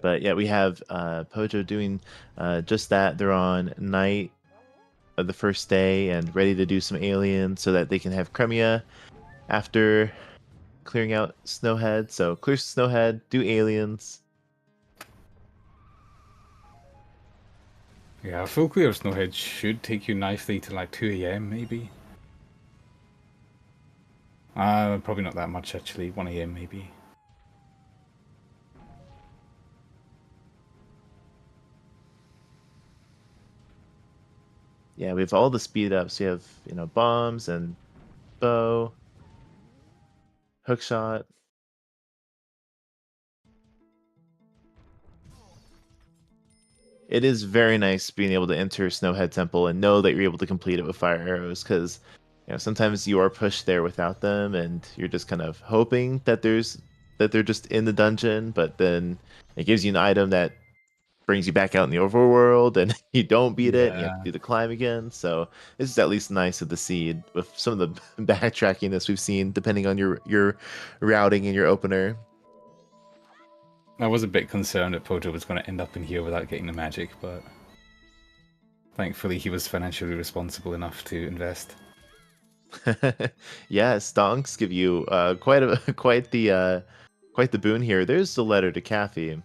S3: But yeah, we have Pojo doing just that. They're on night of the first day and ready to do some aliens so that they can have Cremia after clearing out Snowhead. So clear Snowhead, do aliens.
S2: Yeah, a full clear of Snowhead should take you nicely to like 2 AM maybe. Probably not that much actually, 1 AM maybe.
S3: Yeah, we have all the speed ups. We have, bombs and bow, hookshot. It is very nice being able to enter Snowhead Temple and know that you're able to complete it with fire arrows, because sometimes you are pushed there without them, and you're just kind of hoping that they're just in the dungeon, but then it gives you an item that brings you back out in the overworld, and you don't beat it, and you have to do the climb again. So this is at least nice of the seed with some of the backtrackiness we've seen, depending on your routing and your opener.
S2: I was a bit concerned that Pojo was going to end up in here without getting the magic, but thankfully he was financially responsible enough to invest.
S3: Yeah, stonks give you quite the boon here. There's the letter to Kathy.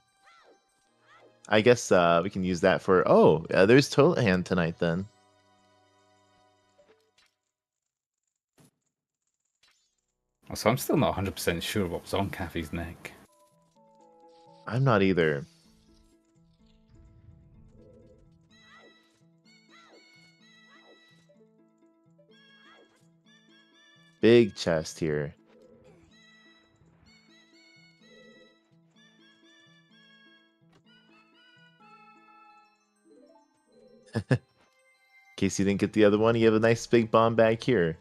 S3: I guess we can use that for. There's Total Hand tonight then.
S2: So I'm still not 100% sure what was on Kathy's neck.
S3: I'm not either. Big chest here. In case you didn't get the other one, you have a nice big bomb bag here.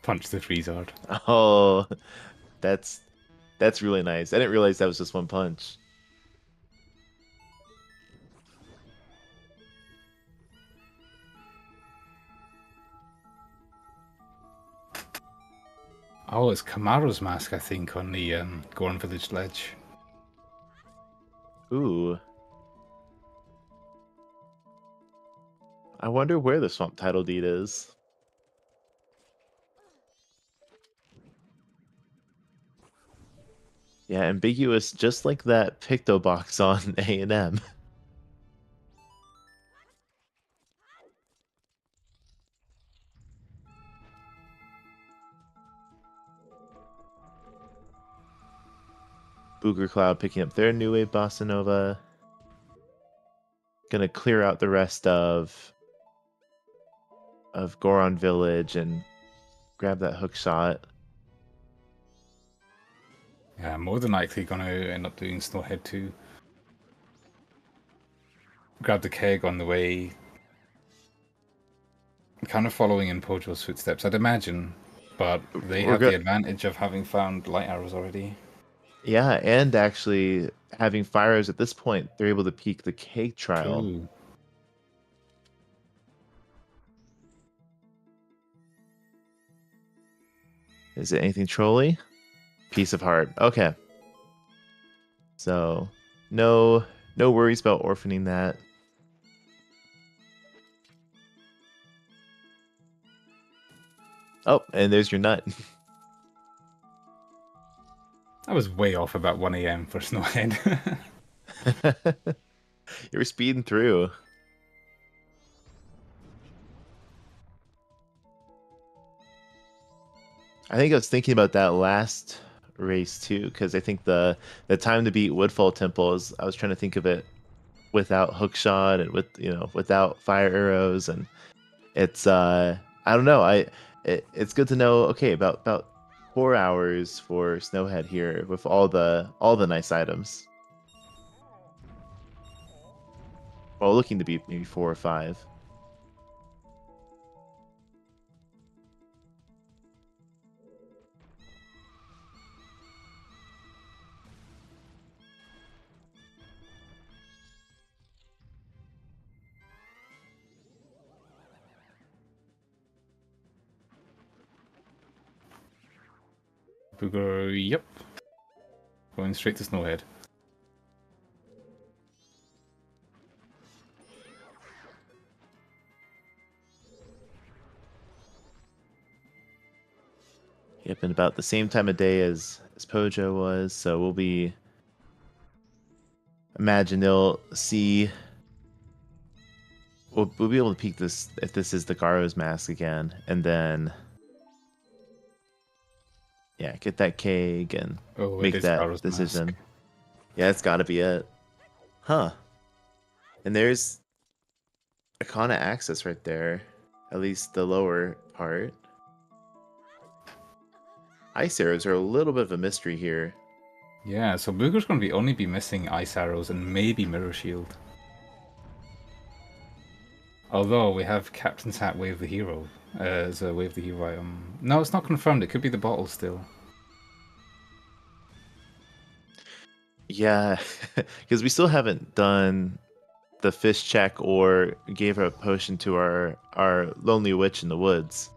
S2: Punch the Freezard.
S3: Oh, that's really nice. I didn't realize that was just one punch.
S2: Oh, it's Kamaro's mask, I think, on the Gorn Village ledge.
S3: Ooh. I wonder where the swamp title deed is. Yeah, ambiguous, just like that Picto box on A&M. BoogerCloud picking up their new wave Bossa Nova. Gonna clear out the rest of Goron Village and grab that hook shot.
S2: Yeah, more than likely gonna end up doing Snowhead too. Grab the keg on the way. Kind of following in Pojo's footsteps, I'd imagine. But they have the advantage of having found light arrows already.
S3: Yeah, and actually having fire arrows at this point, they're able to peek the cake trial.
S2: True.
S3: Is it anything trolly? Piece of heart. Okay. So no worries about orphaning that. Oh, and there's your nut.
S2: I was way off about 1 AM for Snowhead.
S3: You were speeding through. I think I was thinking about that last race too, because I think the time to beat Woodfall Temple is, I was trying to think of it without hookshot and without fire arrows, and it's I don't know, it's good to know. Okay, about 4 hours for Snowhead here with all the nice items. Well, looking to be maybe 4 or 5.
S2: Booger, yep. Going straight to Snowhead.
S3: Yep, and about the same time of day as Pojo was, so we'll be... Imagine they'll see... We'll be able to peek this if this is the Garo's mask again, and then... Yeah, get that keg and make that
S2: Garo's
S3: decision.
S2: mask.
S3: Yeah, it's gotta be it. Huh. And there's Arcana access right there. At least the lower part. Ice arrows are a little bit of a mystery here.
S2: Yeah, so Booger's going to only be missing ice arrows and maybe mirror shield. Although we have Captain's Hat Wave the Hero as a Wave the Hero item. No, it's not confirmed. It could be the bottle still.
S3: Yeah, because we still haven't done the fish check or gave a potion to our lonely witch in the woods.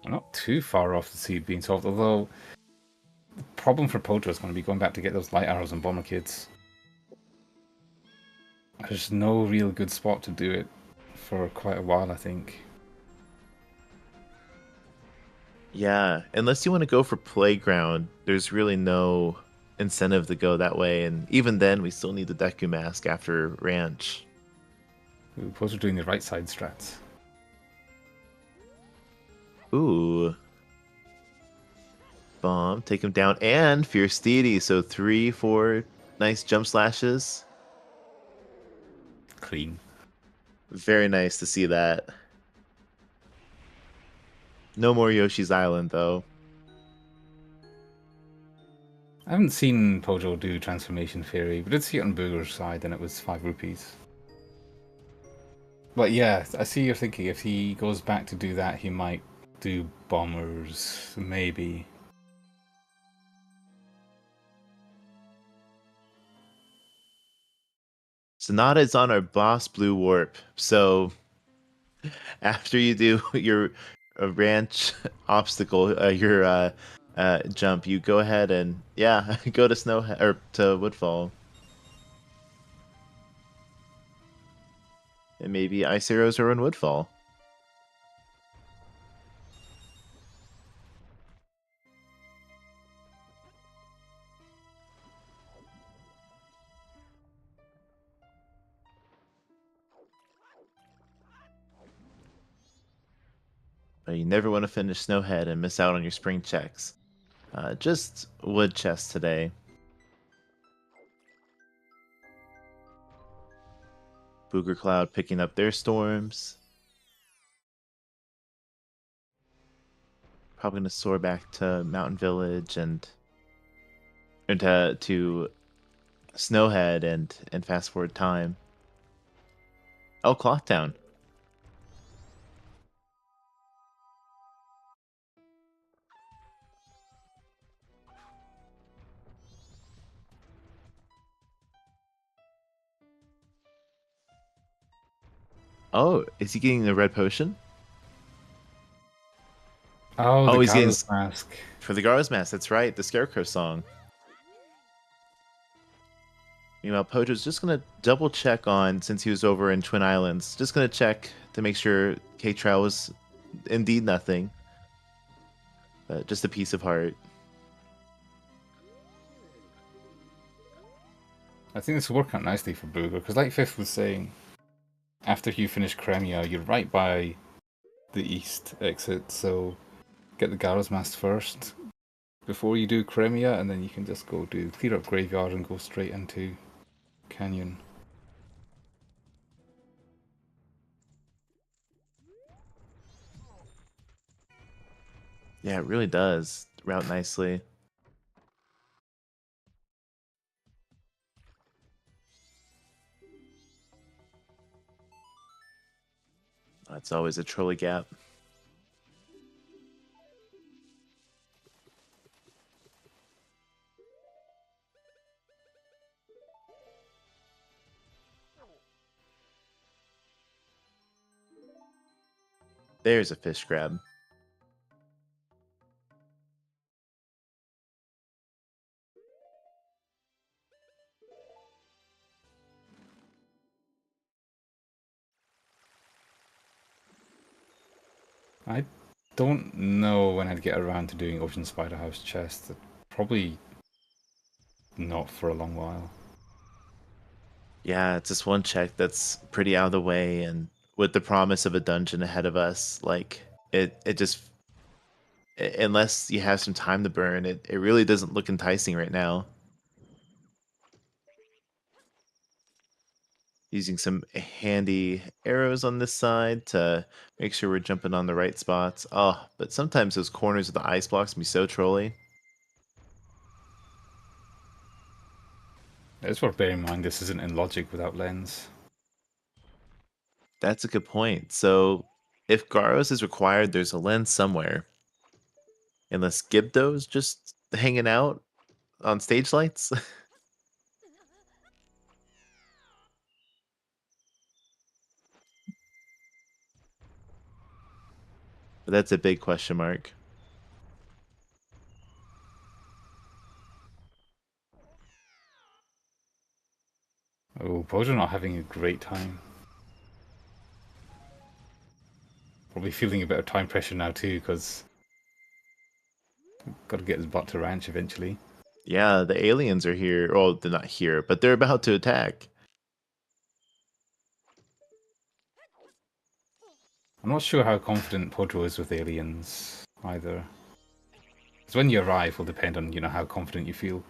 S2: We're not too far off the seed being solved, although the problem for Pojo is going to be going back to get those light arrows and bomber kids. There's no real good spot to do it for quite a while, I think.
S3: Yeah, unless you want to go for playground, there's really no incentive to go that way, and even then we still need the Deku mask after ranch.
S2: Pojo doing the right side strats.
S3: Ooh. Bomb, take him down, and Fierce Steedy. So 3, 4 nice jump slashes.
S2: Clean.
S3: Very nice to see that. No more Yoshi's Island, though.
S2: I haven't seen Pojo do Transformation Theory, but I did see it on Booger's side, and it was 5 rupees. But yeah, I see you're thinking if he goes back to do that, he might do bombers, maybe.
S3: Sonata is on our boss Blue Warp. So after you do your ranch obstacle, your jump, you go ahead and go to Snow or to Woodfall. And maybe Ice Arrows are in Woodfall. But you never want to finish Snowhead and miss out on your spring checks. Just wood chest today. BoogerCloud picking up their storms. Probably gonna soar back to Mountain Village and to Snowhead and fast forward time. Oh, Clocktown. Oh, is he getting the red potion?
S2: Oh, the
S3: He's getting
S2: Gallows Mask.
S3: for the Gar's Mask. That's right, the Scarecrow song. Meanwhile, Pojo's just gonna double check on, since he was over in Twin Islands, just gonna check to make sure K-Trial was indeed nothing. Just a piece of heart.
S2: I think this will work out nicely for Booger, because like Fifth was saying, after you finish Kremia, you're right by the east exit, so get the Gallows Mask first before you do Kremia, and then you can just go clear up Graveyard and go straight into Canyon.
S3: Yeah, it really does route nicely. That's always a trolley gap. There's a fish grab.
S2: I don't know when I'd get around to doing Ocean Spider House chest. Probably not for a long while.
S3: Yeah, it's just one check that's pretty out of the way, and with the promise of a dungeon ahead of us, like it just unless you have some time to burn, it really doesn't look enticing right now. Using some handy arrows on this side to make sure we're jumping on the right spots. Oh, but sometimes those corners of the ice blocks can be so trolly.
S2: It's worth bearing in mind this isn't in Logic without lens.
S3: That's a good point. So if Garos is required, there's a lens somewhere. Unless Gibdo's just hanging out on stage lights. But that's a big question mark.
S2: Oh, Pojo not having a great time. Probably feeling a bit of time pressure now too, because got to get his butt to ranch eventually.
S3: Yeah, the aliens are here. Well, they're not here, but they're about to attack.
S2: I'm not sure how confident Pojo is with aliens either. Because when you arrive will depend on, how confident you feel.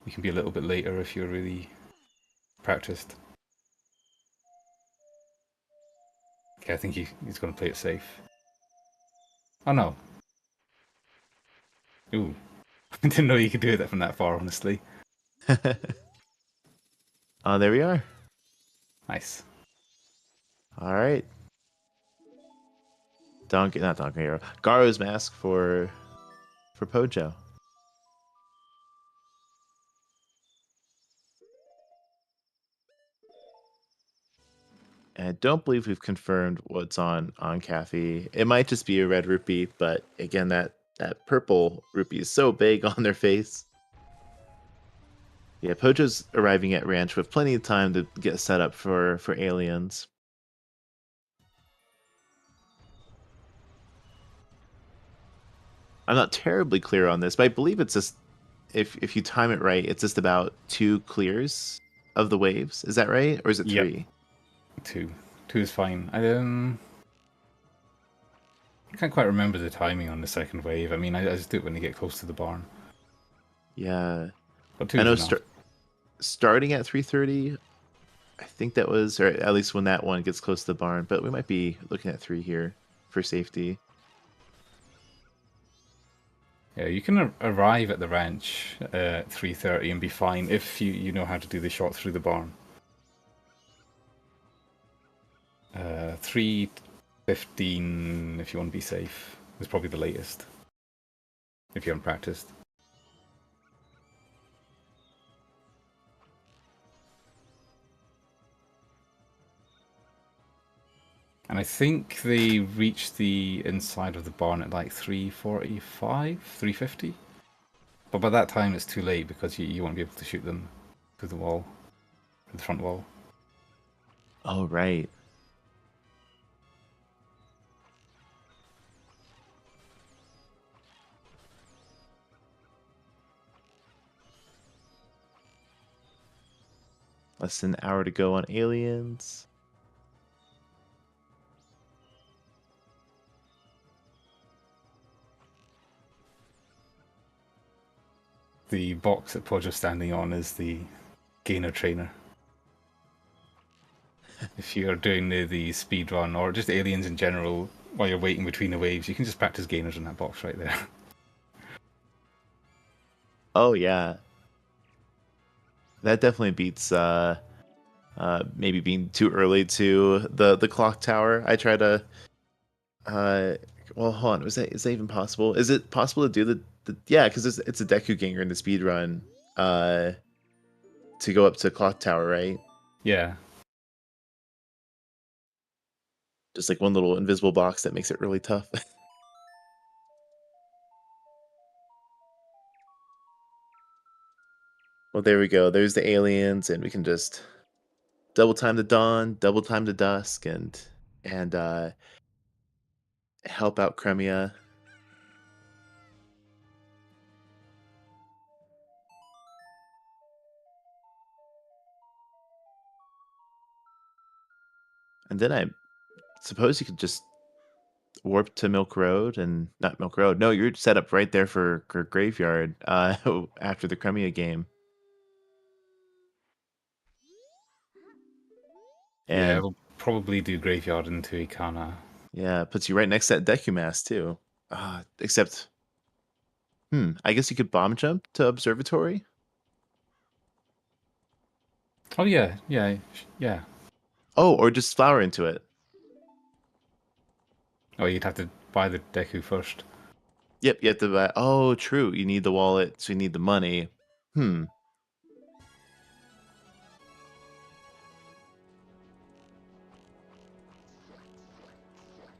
S2: You can be a little bit later if you're really practiced. Okay, I think he's going to play it safe. Oh no. Ooh. I didn't know you could do that from that far, honestly.
S3: There we are.
S2: Nice.
S3: All right. Not Donkey Hero. Garo's mask for Pojo. And I don't believe we've confirmed what's on Kathy. It might just be a red rupee, but again, that purple rupee is so big on their face. Yeah, Pojo's arriving at ranch with plenty of time to get set up for aliens. I'm not terribly clear on this, but I believe it's just if you time it right, it's just about 2 clears of the waves. Is that right, or is it 3?
S2: Yep. 2. 2 is fine. I can't quite remember the timing on the second wave. I mean, I just do it when you get close to the barn.
S3: Yeah,
S2: But 2
S3: I know.
S2: is enough.
S3: Starting at 3:30, I think that was, or at least when that one gets close to the barn. But we might be looking at 3 here for safety.
S2: Yeah, you can arrive at the ranch at 3:30 and be fine if you know how to do the shot through the barn. 3:15 if you want to be safe is probably the latest if you haven't practiced. And I think they reach the inside of the barn at like 3:45, 3:50. But by that time it's too late because you won't be able to shoot them through the wall, through the front wall.
S3: Oh, right. Less than an hour to go on aliens.
S2: The box that Pojo's standing on is the gainer trainer. If you're doing the speed run or just aliens in general while you're waiting between the waves, you can just practice gainers in that box right there.
S3: Oh yeah, that definitely beats maybe being too early to the clock tower. I try to well, hold on. Is that even possible? Is it possible to do the yeah? Because it's a Deku Ganger in the speed run to go up to clock tower, right?
S2: Yeah.
S3: Just like one little invisible box that makes it really tough. Well, there we go. There's the aliens, and we can just double time the dawn, double time the dusk, and help out Cremia. And then I suppose you could just warp to Milk Road and not Milk Road. No, you're set up right there for Graveyard after the Cremia game.
S2: Yeah,
S3: And
S2: we'll probably do Graveyard into Ikana.
S3: yeah, it puts you right next to that Deku too. Except, I guess you could bomb jump to Observatory.
S2: Oh yeah, yeah.
S3: Oh, or just flower into it.
S2: Oh, you'd have to buy the Deku first.
S3: Yep, you have to buy. Oh, true. You need the wallet, so you need the money. Hmm.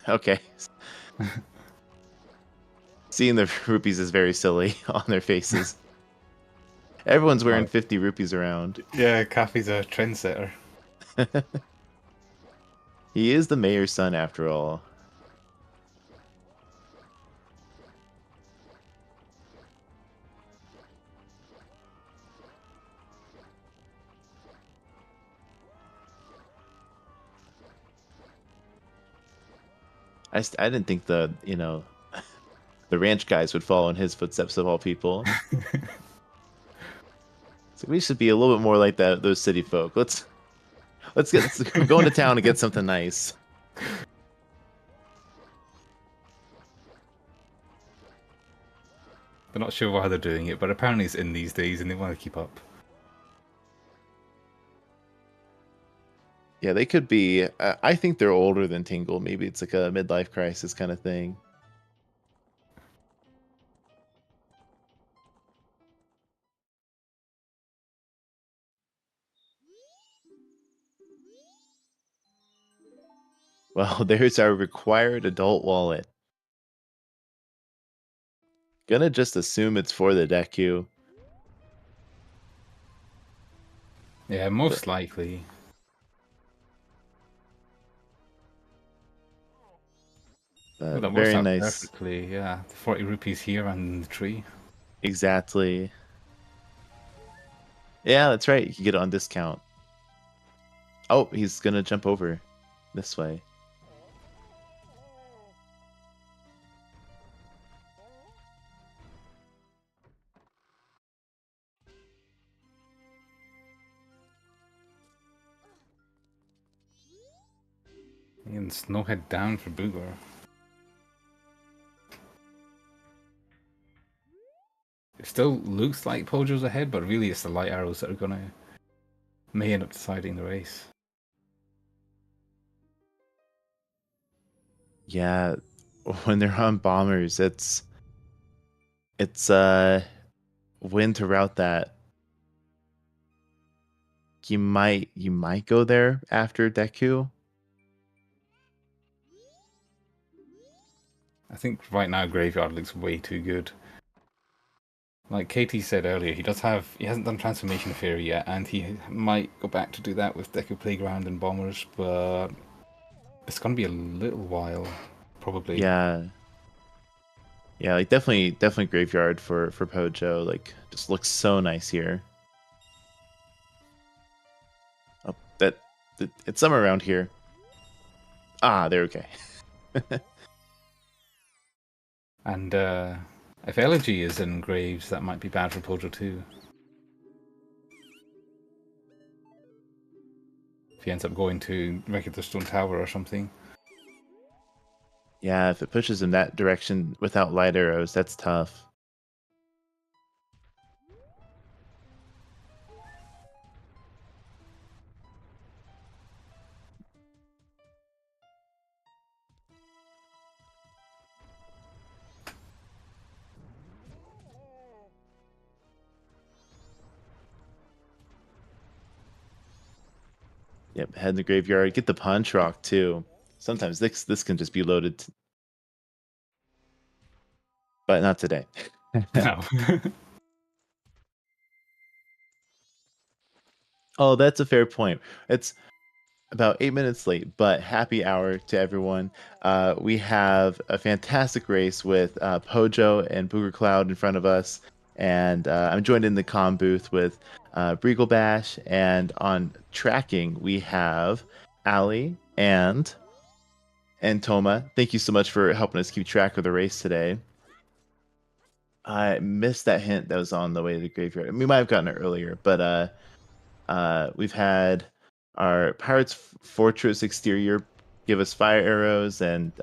S3: Okay. Seeing the rupees is very silly on their faces. Everyone's wearing 50 rupees around.
S2: Yeah, Kafi's a trendsetter.
S3: He is the mayor's son after all. I didn't think the the ranch guys would follow in his footsteps of all people. So we should be a little bit more like those city folk. Let's go into town and get something nice.
S2: They're not sure why they're doing it, but apparently it's in these days and they want to keep up.
S3: Yeah, they could be. I think they're older than Tingle. Maybe it's like a midlife crisis kind of thing. Well, there's our required adult wallet. Gonna just assume it's for the Deku.
S2: Yeah, most likely. Oh, that works
S3: Very
S2: out
S3: nice.
S2: perfectly, yeah. The 40 rupees here and the tree.
S3: Exactly. Yeah, that's right. You can get it on discount. Oh, he's gonna jump over this way.
S2: And Snowhead down for Booger. It still looks like Pojo's ahead, but really it's the light arrows that are may end up deciding the race.
S3: Yeah, when they're on bombers, it's when to route that. You might go there after Deku.
S2: I think right now Graveyard looks way too good. Like Katie said earlier, he hasn't done Transformation Fairy yet, and he might go back to do that with Deku Playground and Bombers, but it's gonna be a little while, probably.
S3: Yeah. Yeah, like definitely Graveyard for Pojo. Like just looks so nice here. Oh, it's somewhere around here. Ah, they're okay.
S2: And if Elegy is in Graves, that might be bad for Pojo too. If he ends up going to Regular Stone Tower or something.
S3: Yeah, if it pushes him that direction without light arrows, that's tough. Yep, head in the graveyard. Get the punch rock too. Sometimes this can just be loaded, but not today.
S2: No.
S3: Oh, that's a fair point. It's about 8 minutes late, but happy hour to everyone. We have a fantastic race with Pojo and BoogerCloud in front of us, and I'm joined in the comm booth with Breagle Bash, and on tracking we have Ali and Toma. Thank you so much for helping us keep track of the race today. I missed that hint that was on the way to the graveyard. We might have gotten it earlier, but we've had our Pirates Fortress exterior give us fire arrows, and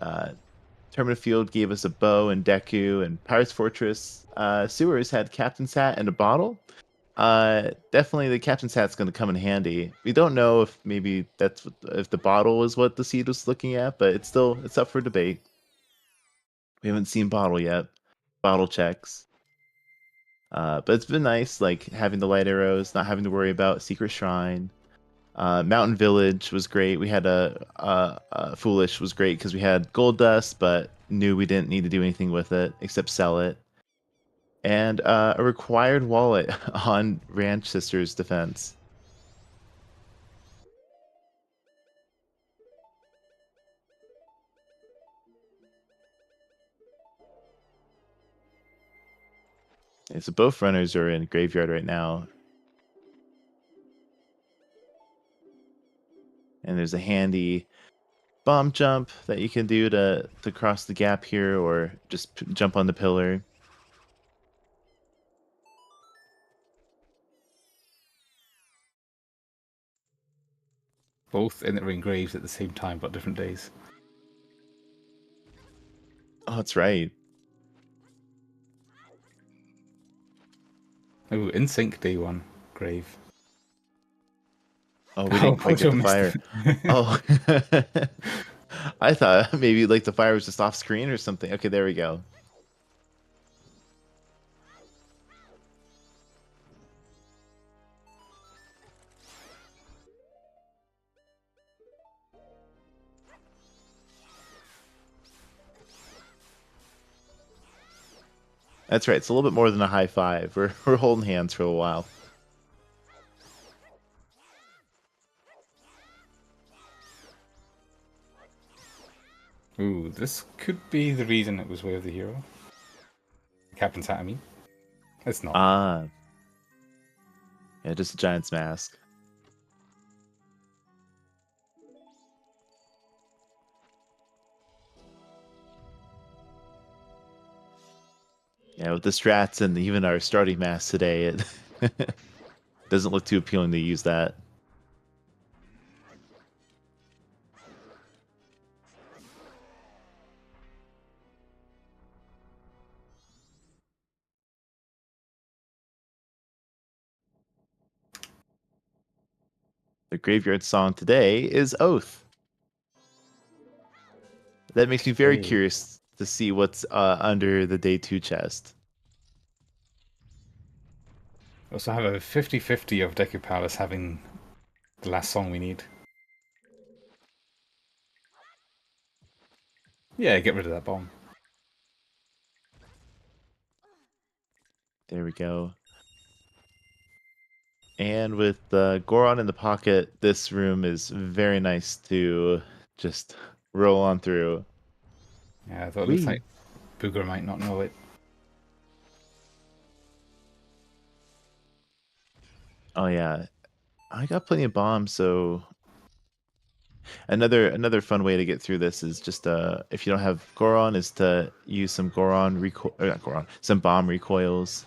S3: Terminal Field gave us a bow and Deku, and Pirates Fortress sewers had Captain's Hat and a bottle. Definitely the Captain's Hat's going to come in handy. We don't know if maybe if the bottle is what the seed was looking at, but it's up for debate. We haven't seen bottle yet. Bottle checks. But it's been nice, like having the light arrows, not having to worry about Secret Shrine. Mountain Village was great. We had a Foolish was great because we had gold dust, but knew we didn't need to do anything with it except sell it. And a required wallet on Ranch Sisters Defense. Okay, so both runners are in graveyard right now. And there's a handy bomb jump that you can do to cross the gap here, or just jump on the pillar.
S2: Both entering graves at the same time, but different days.
S3: Oh, that's right.
S2: Oh, in sync day 1 grave.
S3: Oh, we
S2: Oh,
S3: didn't quite get
S2: Pojo
S3: the
S2: missed
S3: fire.
S2: it.
S3: Oh, I thought maybe like the fire was just off screen or something. Okay, there we go. That's right. It's a little bit more than a high five. We're holding hands for a while.
S2: Ooh, this could be the reason it was Way of the Hero. Captain's hat, I mean. It's not.
S3: Ah, yeah, just a giant's mask. Yeah, with the strats and even our starting mask today, it doesn't look too appealing to use that. The graveyard song today is Oath. That makes me very
S2: Hey.
S3: curious to see what's under the day 2 chest.
S2: We also have a 50-50 of Deku Palace having the last song we need. Yeah, get rid of that bomb.
S3: There we go. And with Goron in the pocket, this room is very nice to just roll on through.
S2: Yeah, though it looks like Booger might not know it.
S3: Oh yeah, I got plenty of bombs. So another fun way to get through this is just if you don't have Goron, is to use some some bomb recoils.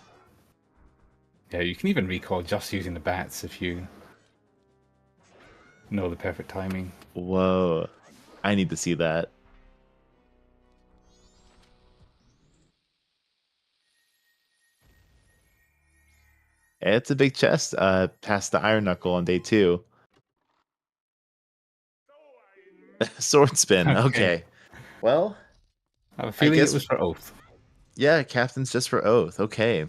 S2: Yeah, you can even recall just using the bats if you know the perfect timing.
S3: Whoa, I need to see that. It's a big chest. Past the Iron Knuckle on day 2. Sword spin. Okay. Well,
S2: I have a
S3: I
S2: feeling
S3: guess
S2: it was for Oath.
S3: yeah. Captain's just for Oath. Okay.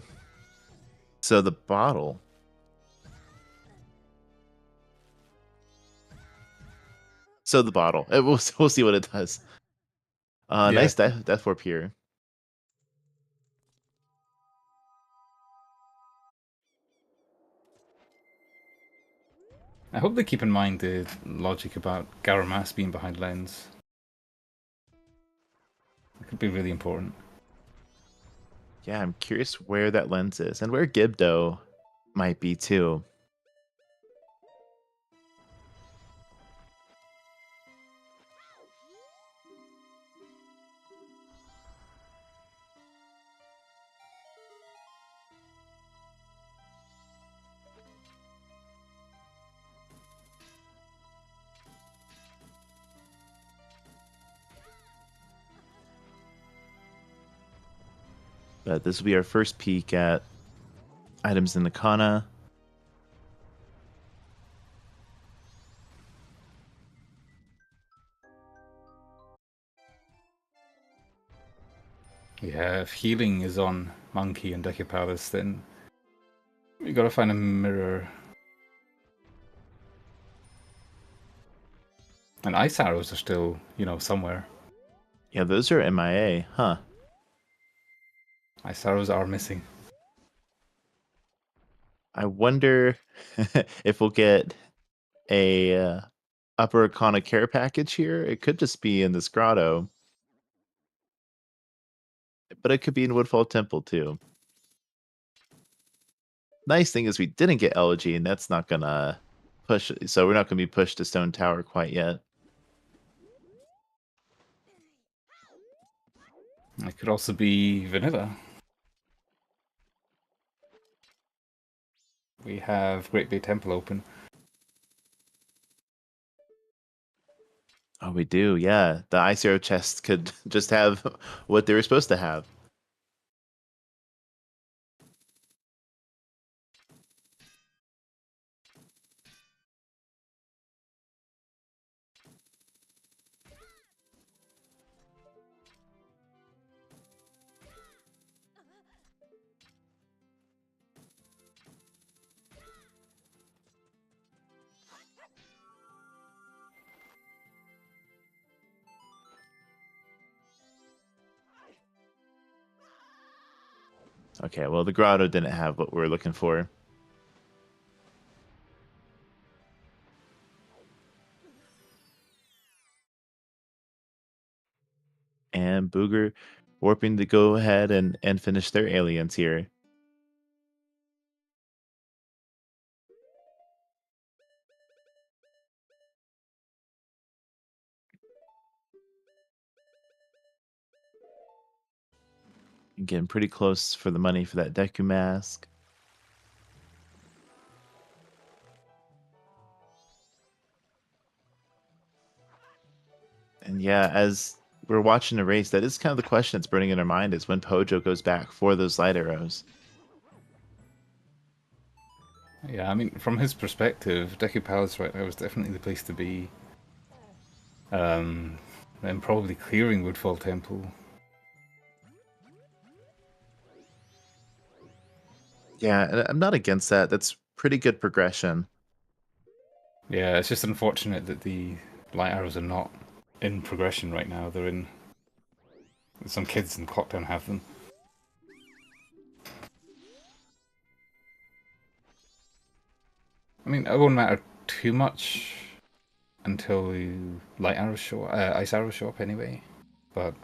S3: So the bottle. We'll see what it does.
S2: Yeah.
S3: Nice death warp here.
S2: I hope they keep in mind the logic about Garamas being behind lens. It could be really important.
S3: Yeah, I'm curious where that lens is and where Gibdo might be too. But this will be our first peek at items in the Kana.
S2: Yeah, if healing is on Monkey and Deku Palace, then we gotta find a mirror. And ice arrows are still, somewhere.
S3: Yeah, those are MIA, huh?
S2: Ice arrows are missing.
S3: I wonder if we'll get a upper Kana care package here. It could just be in this grotto, but it could be in Woodfall Temple too. Nice thing is we didn't get Elegy, and that's not gonna push. So we're not gonna be pushed to Stone Tower quite yet.
S2: It could also be vanilla. We have Great Bay Temple open.
S3: Oh, we do, yeah. The Ice Arrow chests could just have what they were supposed to have. Okay, well, the grotto didn't have what we were looking for. And Booger warping to go ahead and finish their aliens here. And getting pretty close for the money for that Deku mask. And yeah, as we're watching the race, that is kind of the question that's burning in our mind is when Pojo goes back for those light arrows.
S2: Yeah, I mean, from his perspective, Deku Palace right now is definitely the place to be. And probably clearing Woodfall Temple.
S3: Yeah, and I'm not against that. That's pretty good progression.
S2: Yeah, it's just unfortunate that the light arrows are not in progression right now. They're in. Some kids in Clocktown have them. I mean, it won't matter too much until the light arrows show, ice arrows show up anyway. But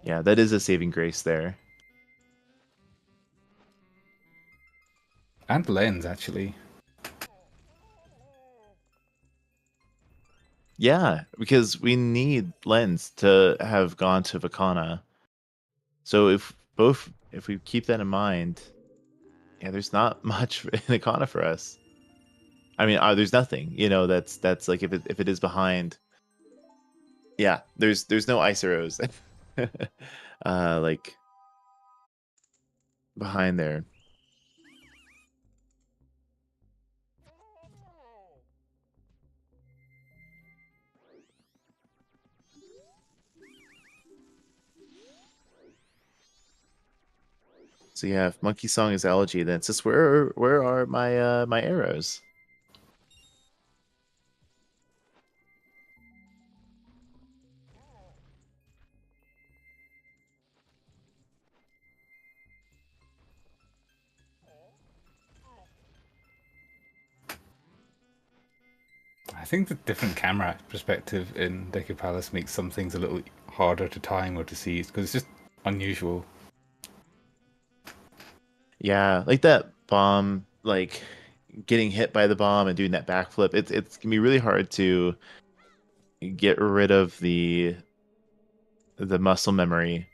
S3: Yeah, that is a saving grace there.
S2: and lens actually.
S3: Yeah, because we need Lens to have gone to Vakana. So if we keep that in mind, yeah, there's not much in Vakana for us. I mean, there's nothing, that's like if it is behind. Yeah, there's no ice arrows. Like behind there. So yeah, if Monkey Song is elegy, then it's just where are my arrows?
S2: I think the different camera perspective in Deku Palace makes some things a little harder to time or to see because it's just unusual.
S3: Yeah, like that bomb, like getting hit by the bomb and doing that backflip. It's gonna be really hard to get rid of the muscle memory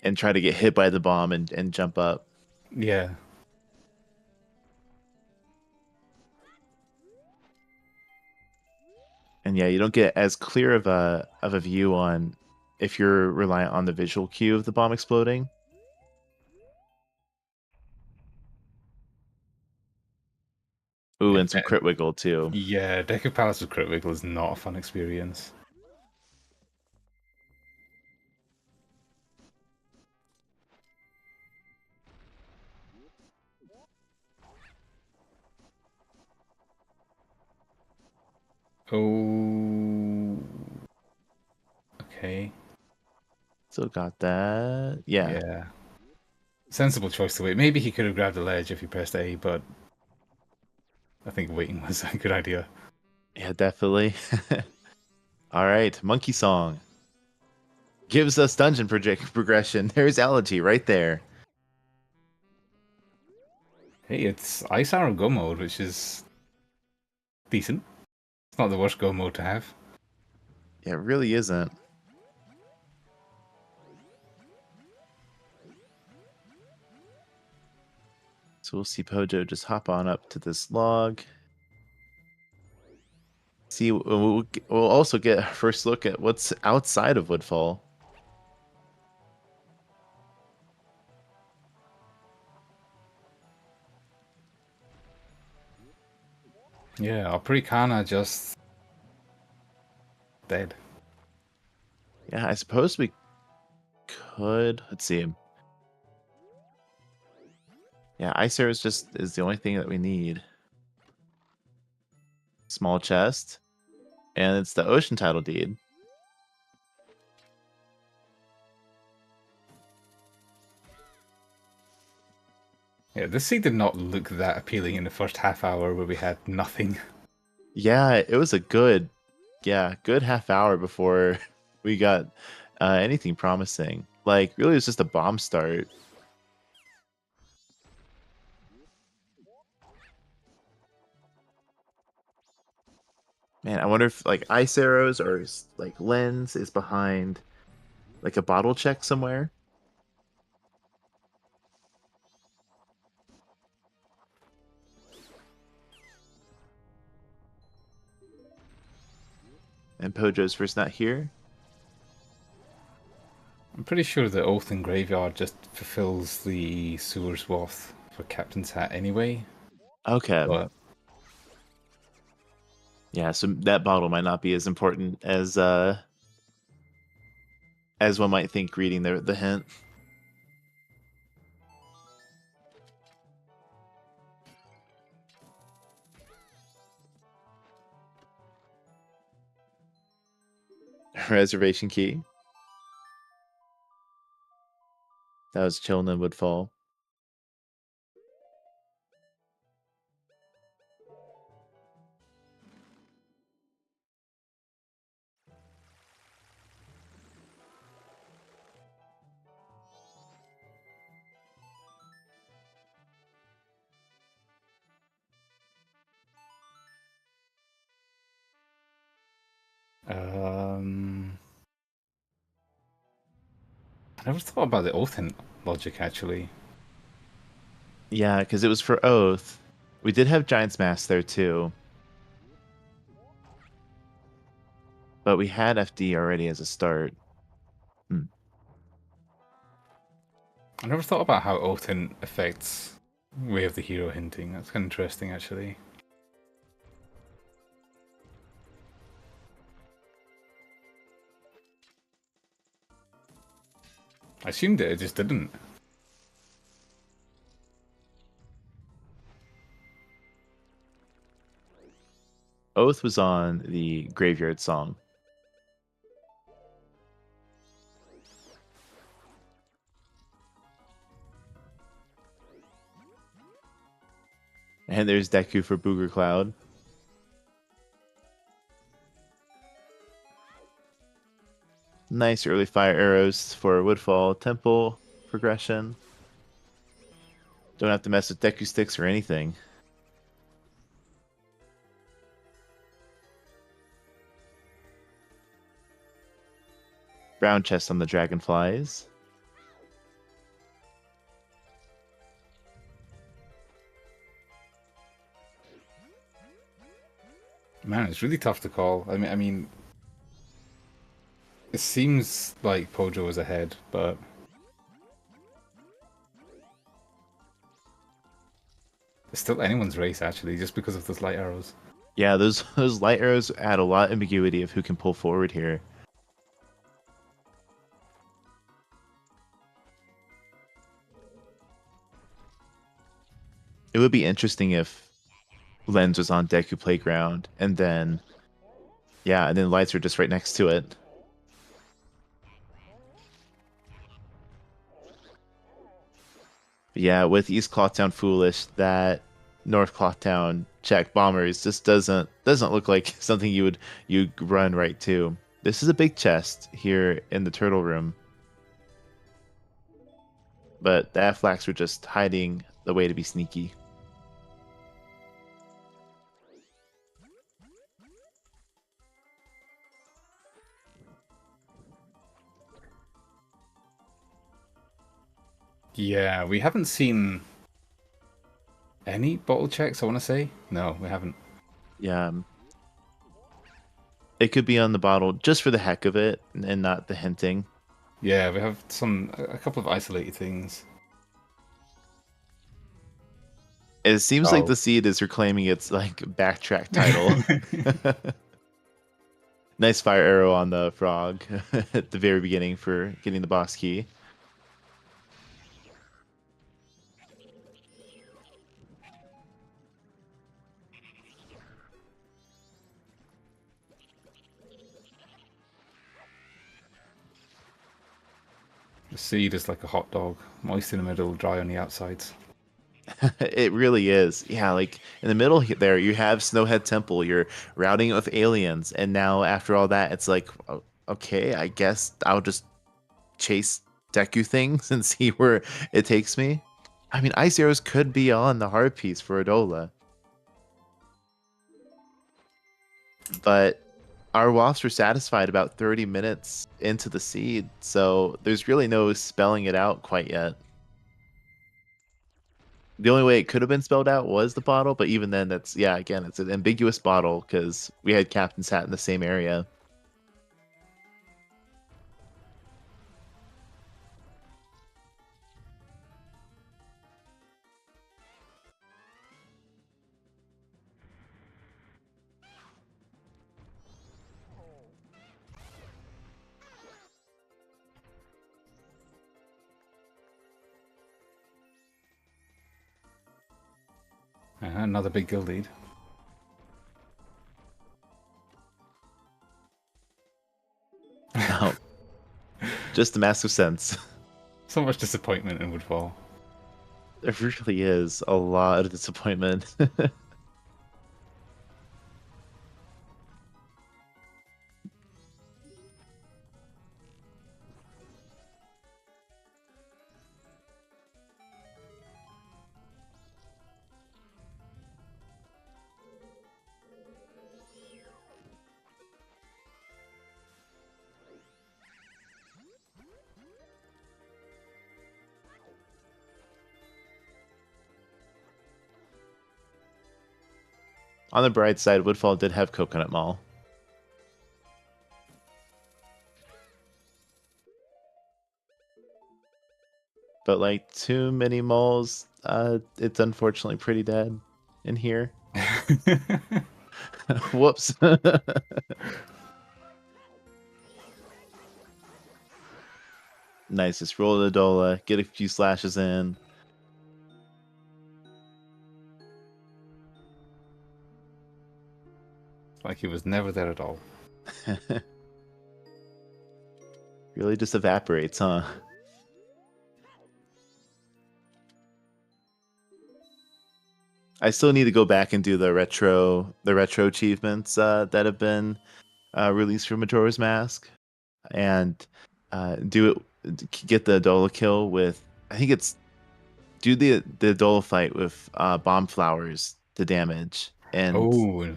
S3: and try to get hit by the bomb and jump up.
S2: Yeah.
S3: And yeah, you don't get as clear of a view on if you're reliant on the visual cue of the bomb exploding. Ooh, and some crit wiggle too.
S2: Yeah, Deku Palace with Crit Wiggle is not a fun experience. Oh. Okay.
S3: Still got that. Yeah.
S2: Yeah. Sensible choice to wait. Maybe he could have grabbed the ledge if he pressed A, but I think waiting was a good idea.
S3: Yeah, definitely. All right, Monkey Song. gives us dungeon progression. There's Allergy right there.
S2: Hey, it's Ice Arrow Go mode, which is decent. It's not the worst Go mode to have.
S3: Yeah, it really isn't. So we'll see Pojo just hop on up to this log. See, we'll also get a first look at what's outside of Woodfall.
S2: Yeah, our Purikana just dead.
S3: Yeah, I suppose we could. Let's see. Yeah, Ice Arrow is the only thing that we need. Small chest. And it's the Ocean Title Deed.
S2: Yeah, this scene did not look that appealing in the first half hour where we had nothing.
S3: Yeah, it was a good half hour before we got anything promising. Like, really, it was just a bomb start. Man, I wonder if like Ice Arrows or like Lens is behind like a bottle check somewhere. And Pojo's first not here.
S2: I'm pretty sure the Oath in Graveyard just fulfills the Sewer's Wath for Captain's Hat anyway.
S3: Okay.
S2: But
S3: Yeah, so that bottle might not be as important as one might think reading the hint. Reservation key. That was chilling in Woodfall.
S2: I never thought about the Oath in logic actually.
S3: Yeah, because it was for Oath. We did have Giant's Mask there too. But we had FD already as a start.
S2: I never thought about how Oath in affects Way of the Hero hinting. That's kind of interesting actually. I assumed it just didn't.
S3: Oath was on the Graveyard Song. And there's Deku for BoogerCloud. Nice early fire arrows for Woodfall Temple progression. Don't have to mess with Deku sticks or anything. Brown chest on the dragonflies.
S2: Man, it's really tough to call. I mean, it seems like Pojo is ahead, but it's still anyone's race actually, just because of those light arrows.
S3: Yeah, those light arrows add a lot of ambiguity of who can pull forward here. It would be interesting if Lens was on Deku Playground and then lights are just right next to it. But yeah, with East Clothtown Foolish, that North Clothtown check bombers just doesn't look like something you'd run right to. This is a big chest here in the turtle room. But the Aflax were just hiding the way to be sneaky.
S2: Yeah, we haven't seen any bottle checks, I want to say. No, we haven't.
S3: Yeah. It could be on the bottle just for the heck of it and not the hinting.
S2: Yeah, we have a couple of isolated things.
S3: It seems like
S2: Oh.
S3: the seed is reclaiming its like backtrack title. Nice fire arrow on the frog at the very beginning for getting the boss key.
S2: The seed is like a hot dog, moist in the middle, dry on the outsides.
S3: It really is. Yeah, like in the middle there, you have Snowhead Temple. You're routing it with aliens, and now after all that, it's like, okay, I guess I'll just chase Deku things and see where it takes me. I mean, Ice Arrows could be on the hard piece for Adola, but our wasps were satisfied about 30 minutes into the seed, so there's really no spelling it out quite yet. The only way it could have been spelled out was the bottle, but even then, that's, yeah, again, it's an ambiguous bottle because we had Captain sat in the same area.
S2: Another big guild lead.
S3: No, just a massive sense.
S2: So much disappointment in Woodfall.
S3: There really is a lot of disappointment. On the bright side, Woodfall did have Coconut Mall. But like too many malls, it's unfortunately pretty dead in here. Whoops. Nice, just roll the Dola, get a few slashes in.
S2: Like he was never there at all.
S3: Really just evaporates, huh? I still need to go back and do the retro achievements that have been released for Majora's Mask, and do it, get the Dola kill with, I think it's, do the Dola fight with bomb flowers to damage, and
S2: Oh,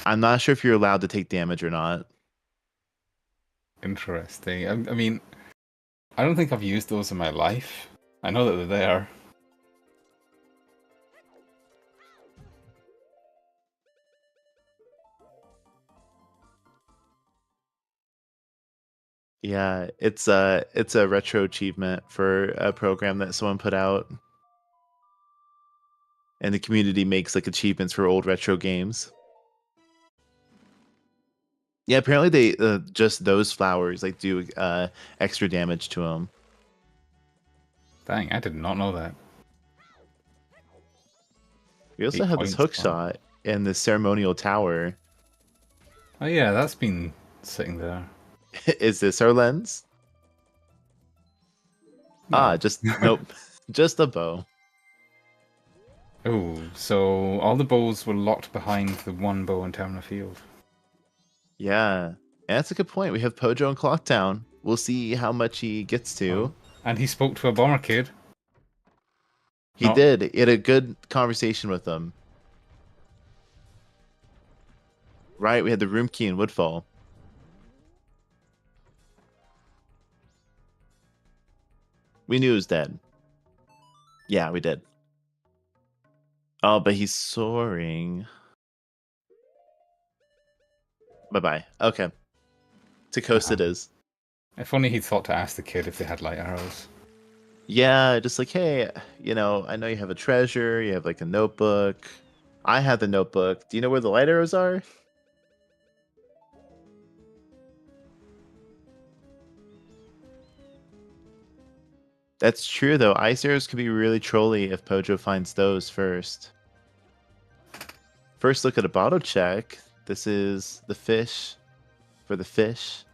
S3: I'm not sure if you're allowed to take damage or not.
S2: interesting. I mean, I don't think I've used those in my life. I know that they're there.
S3: Yeah, it's a retro achievement for a program that someone put out, and the community makes like achievements for old retro games. Yeah, apparently they just those flowers like do extra damage to them.
S2: Dang, I did not know that.
S3: We also
S2: 8
S3: have this
S2: points.
S3: hook
S2: Wow.
S3: shot in the ceremonial tower.
S2: Oh yeah, that's been sitting there.
S3: Is this our lens?
S2: No.
S3: Ah, just nope, just a bow.
S2: Oh, so all the bows were locked behind the one bow in Termina Field.
S3: Yeah, And that's a good point. We have Pojo in Clocktown. We'll see how much he gets to.
S2: Oh. And he spoke to a bomber kid.
S3: He did. He had a good conversation with them. Right, we had the room key in Woodfall. We knew he was dead. Yeah, we did. Oh, but he's soaring. Bye-bye. Okay. To coast it is.
S2: If only he'd thought to ask the kid if they had light arrows.
S3: Yeah, just like, hey, you know, I know you have a treasure. You have like a notebook. I have the notebook. Do you know where the light arrows are? That's true, though. Ice arrows could be really trolly if Pojo finds those first. First, look at a bottle check. This is the fish for the fish.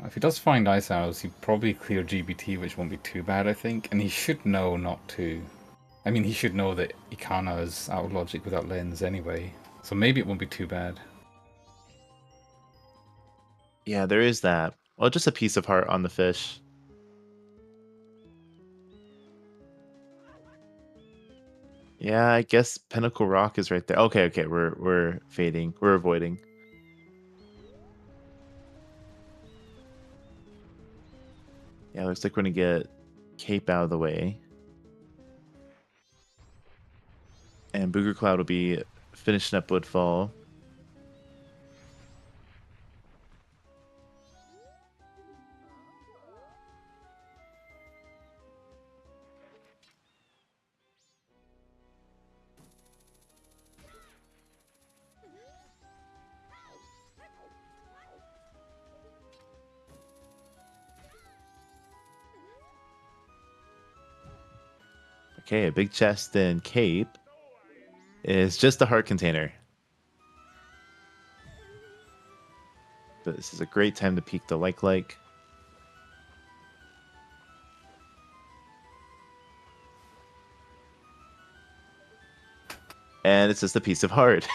S2: If he does find ice arrows, he'd probably clear GBT, which won't be too bad, I think. And he should know not to. I mean, he should know that Ikana is out of logic without lens anyway. So maybe it won't be too bad.
S3: Yeah, there is that. Well, just a piece of heart on the fish. Yeah, I guess Pinnacle Rock is right there. Okay, we're fading. We're avoiding. Yeah, looks like we're gonna get Cape out of the way. And Booger Cloud will be finishing up Woodfall. Okay, a big chest and Cape is just a heart container. But this is a great time to peek the like. And it's just a piece of heart.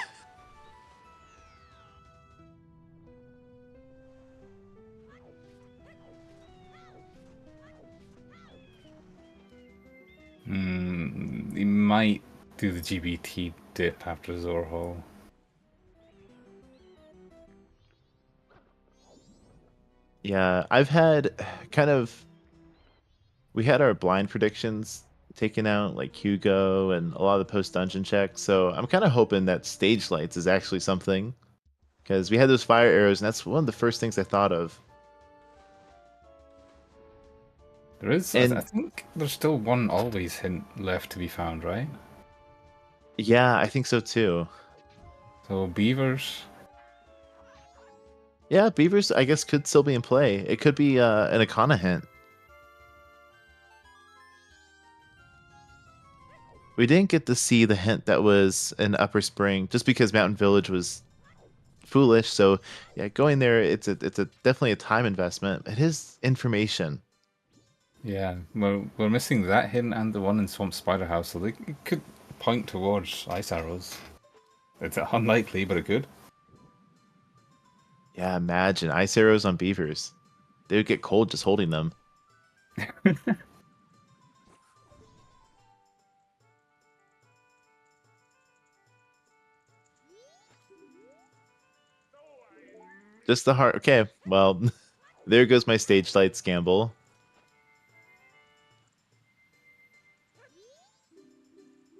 S2: He might do the GBT dip after Zorho.
S3: Yeah, I've had kind of... We had our blind predictions taken out, like Hugo and a lot of the post-dungeon checks, so I'm kind of hoping that stage lights is actually something. Because we had those fire arrows, and that's one of the first things I thought of.
S2: There is,
S3: And
S2: I think there's still one always hint left to be found, right?
S3: yeah, I think so too.
S2: So beavers.
S3: Yeah, beavers, I guess, could still be in play. It could be an Ikana hint. We didn't get to see the hint that was in Upper Spring, just because Mountain Village was foolish. So yeah, going there, it's a definitely a time investment. It is information.
S2: Yeah, we're missing that hint and the one in Swamp Spider House, so they could point towards ice arrows. It's unlikely, but it could.
S3: Yeah, imagine ice arrows on beavers. They would get cold just holding them. Just the heart. Okay, well, there goes my stage lights gamble.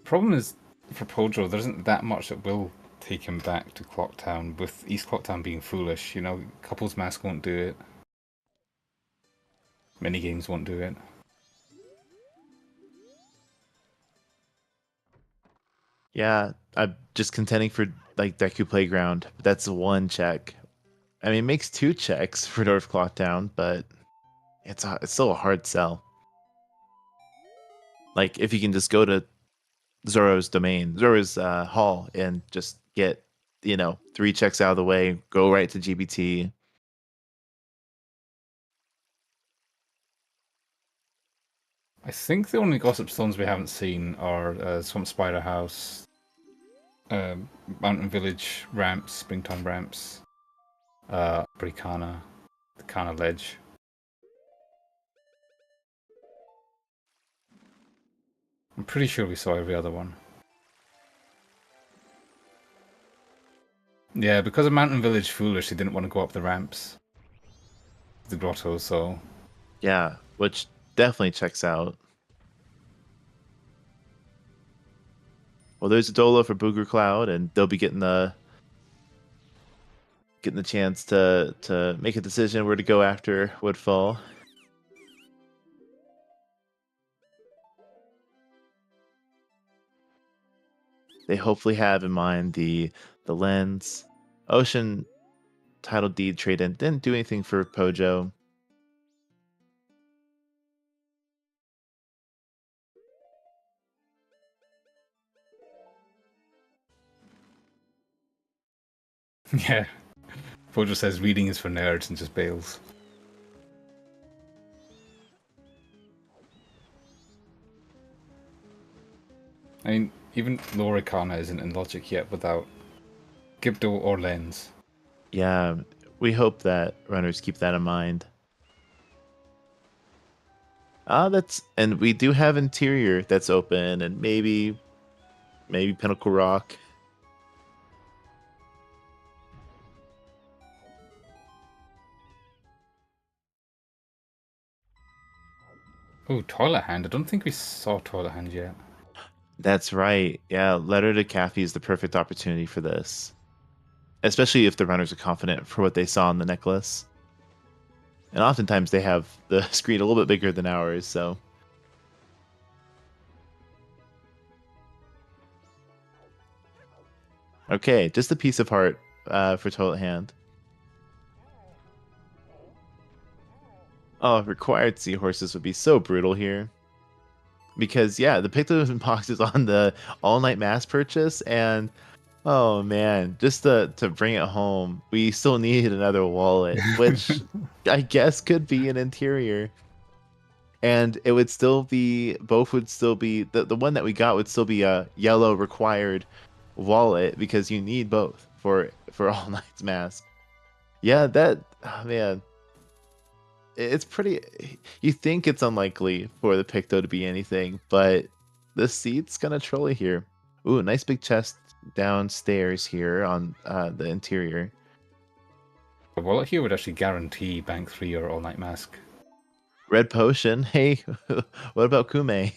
S2: Problem is, for Pojo, there isn't that much that will take him back to Clocktown, with East Clocktown being foolish. You know, Couples Mask won't do it. Minigames won't do it.
S3: Yeah, I'm just contending for like Deku Playground, but that's one check. I mean, it makes two checks for North Clocktown, but it's still a hard sell. Like if you can just go to Zoro's domain, Zoro's hall, and just get 3 checks out of the way, go right to GBT.
S2: I think the only Gossip Stones we haven't seen are Swamp Spider House, Mountain Village ramps, Springtime ramps, Brikana, the Kana Ledge. I'm pretty sure we saw every other one. Yeah, because of Mountain Village foolishly didn't want to go up the ramps. The grotto, so...
S3: Yeah, which definitely checks out. Well, there's a Dola for BoogerCloud, and they'll be getting the chance to make a decision where to go after Woodfall. They hopefully have in mind the lens. Ocean title deed trade-in didn't do anything for Pojo.
S2: Yeah. Pojo says reading is for nerds and just bails. I mean, even Loricana isn't in logic yet without Gibdo or Lens.
S3: Yeah, we hope that runners keep that in mind. And we do have interior that's open, and maybe Pinnacle Rock.
S2: Oh, Toilet Hand. I don't think we saw Toilet Hand yet.
S3: That's right. Yeah, Letter to Kathy is the perfect opportunity for this. Especially if the runners are confident for what they saw on the necklace. And oftentimes they have the screen a little bit bigger than ours, so. Okay, just a piece of heart for Toilet Hand. Oh, required seahorses would be so brutal here. Because, yeah, the Pictodon box is on the all-night mass purchase, and oh man, just to bring it home, we still need another wallet, which I guess could be an interior. And it would still be, both would still be, the one that we got would still be a yellow required wallet, because you need both for all night's mask. Yeah, oh man, it's pretty, you think it's unlikely for the Picto to be anything, but the seat's gonna trolley here. Ooh, nice big chest downstairs here on the interior.
S2: A wallet here would actually guarantee Bank 3 or All Night Mask.
S3: Red potion. Hey, what about Kume?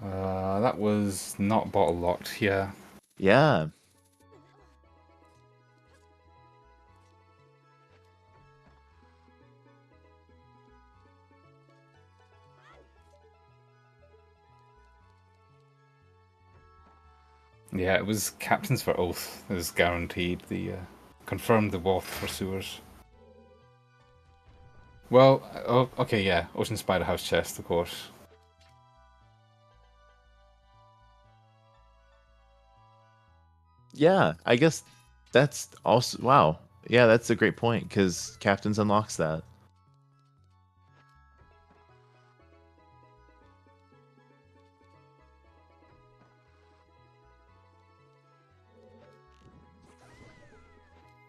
S2: That was not bottle locked, yeah.
S3: Yeah.
S2: Yeah, it was Captains for Oath. It was guaranteed the confirmed the Wath pursuers. Well, okay, yeah, Ocean Spider House chest, of course.
S3: Yeah, I guess that's also, wow. Yeah, that's a great point, because Captains unlocks that.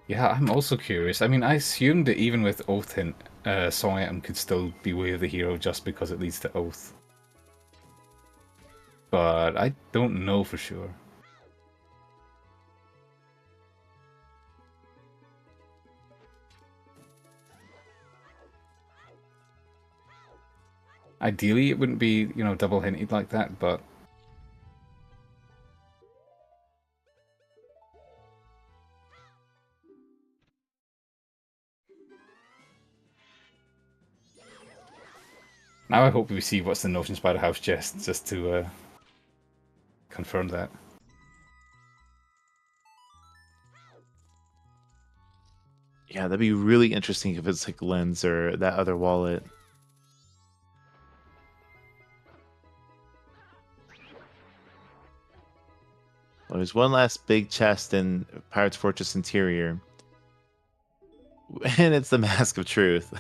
S2: Yeah, I'm also curious. I mean, I assumed that even with Oath hint, Song Item could still be Way of the Hero just because it leads to Oath. But I don't know for sure. Ideally, it wouldn't be, double hinted like that, but... Now I hope we see what's in Ocean Spider House chest, just to confirm that.
S3: Yeah, that'd be really interesting if it's like Lens or that other wallet. Well, there's one last big chest in Pirate's Fortress Interior. And it's the Mask of Truth.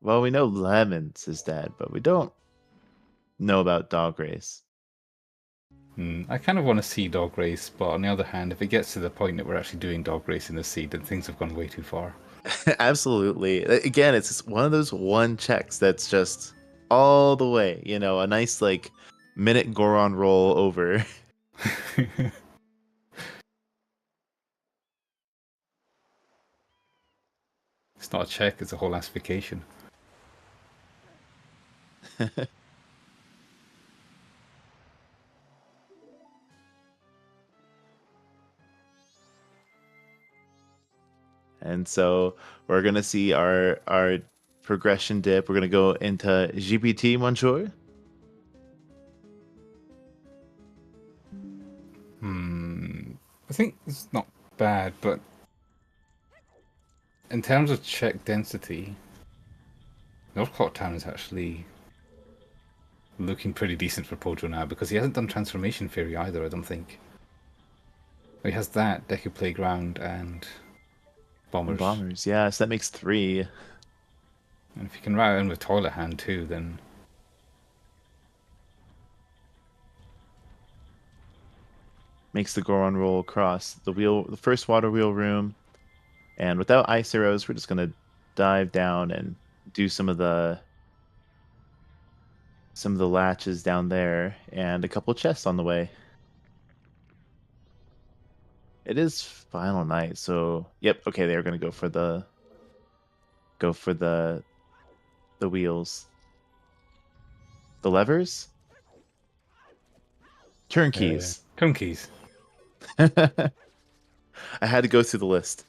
S3: Well, we know Lemons is dead, but we don't know about Dog Race.
S2: I kind of want to see Dog Race, but on the other hand, if it gets to the point that we're actually doing Dog Race in the seed, then things have gone way too far.
S3: Absolutely. Again, it's just one of those one checks that's just all the way. You know, a nice like minute Goron roll over.
S2: It's not a check, it's a whole aspication.
S3: And so we're gonna see our progression dip. We're gonna go into GPT, Monsieur.
S2: I think it's not bad, but in terms of check density, North Clock Town is actually looking pretty decent for Pojo now, because he hasn't done Transformation Fairy either, I don't think. He has that, Deku Playground, and Bombers.
S3: Bombers, yeah, so that makes 3.
S2: And if you can route in with Toilet Hand too, then...
S3: Makes the Goron roll across the first water wheel room. And without ice arrows, we're just gonna dive down and do some of the latches down there, and a couple chests on the way. It is final night, so yep, okay, they're gonna go for the wheels. The levers? Turnkeys.
S2: Turnkeys.
S3: I had to go through the list.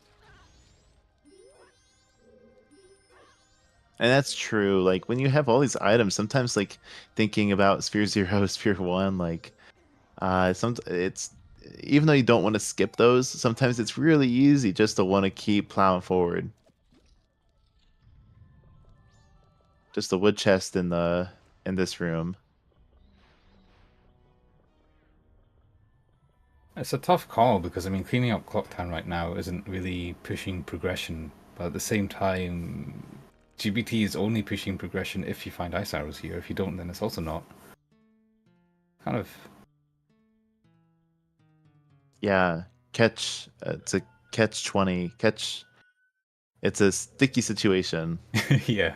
S3: And that's true. Like when you have all these items, sometimes like thinking about Sphere 0, Sphere 1, like it's even though you don't want to skip those, sometimes it's really easy just to want to keep plowing forward. Just a wood chest in this room.
S2: It's a tough call, because I mean, cleaning up Clocktown right now isn't really pushing progression, but at the same time, GBT is only pushing progression if you find ice arrows here. If you don't, then it's also not. Kind of.
S3: Yeah, it's a catch 20. It's a sticky situation.
S2: Yeah.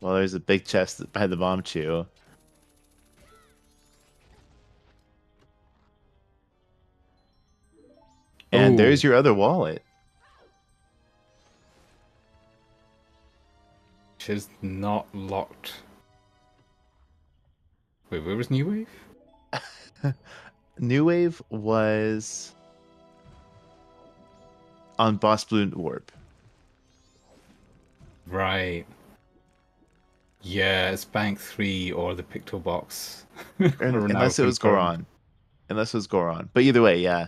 S3: Well, there's a big chest by the bomb chew. And
S2: Ooh.
S3: there's your other wallet.
S2: Which is not locked. Wait, where was New Wave?
S3: New Wave was on Boss Blue Warp.
S2: Right. Yeah, it's Bank 3 or the Picto Box.
S3: Unless it was Goron. Unless it was Goron. But either way, yeah.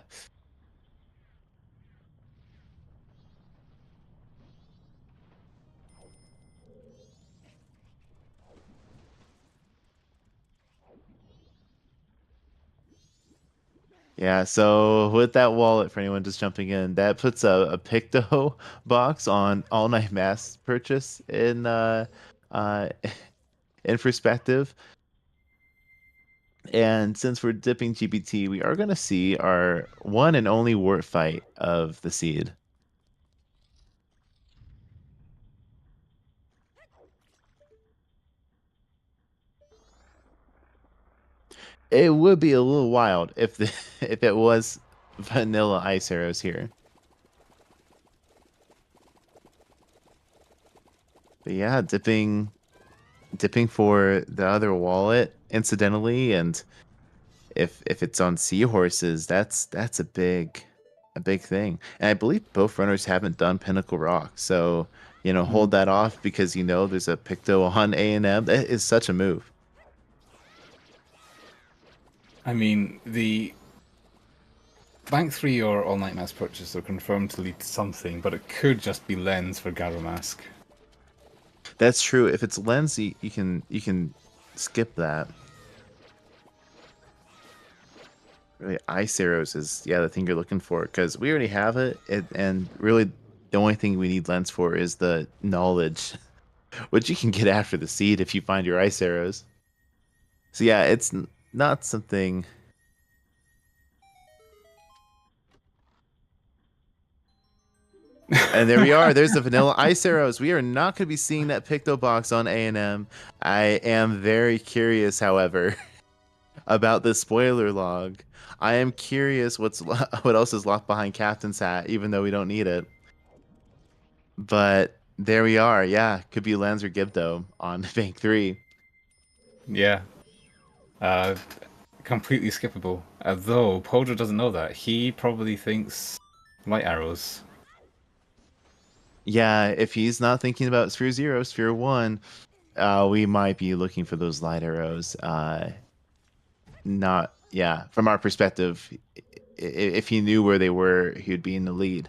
S3: Yeah, so with that wallet, for anyone just jumping in, that puts a Picto box on All Night Mass purchase uh in perspective. And since we're dipping GPT, we are gonna see our one and only wart fight of the seed. It would be a little wild if if it was vanilla ice arrows here. But yeah, dipping for the other wallet incidentally, and if it's on seahorses, that's a big thing. And I believe both runners haven't done Pinnacle Rock, so hold that off, because there's a Picto on A&M. That is such a move.
S2: I mean, the Bank 3 or All Night Mass purchase are confirmed to lead to something, but it could just be Lens for Garo Mask.
S3: That's true. If it's Lens, you can skip that. really ice arrows is the thing you're looking for, because we already have it, and really the only thing we need lens for is the knowledge, which you can get after the seed if you find your ice arrows. So yeah, it's not something. And there we are. There's the vanilla ice arrows. We are not going to be seeing that Picto box on A&M. I am very curious, however, about the spoiler log. I am curious what else is locked behind Captain's hat, even though we don't need it. But there we are. Yeah, could be Lands or Gibdo on Bank 3.
S2: Yeah. Completely skippable. Though Pojo doesn't know that. He probably thinks light arrows.
S3: Yeah, if he's not thinking about Sphere 0, Sphere 1, we might be looking for those light arrows. Not, yeah, from our perspective, if he knew where they were, he would be in the lead.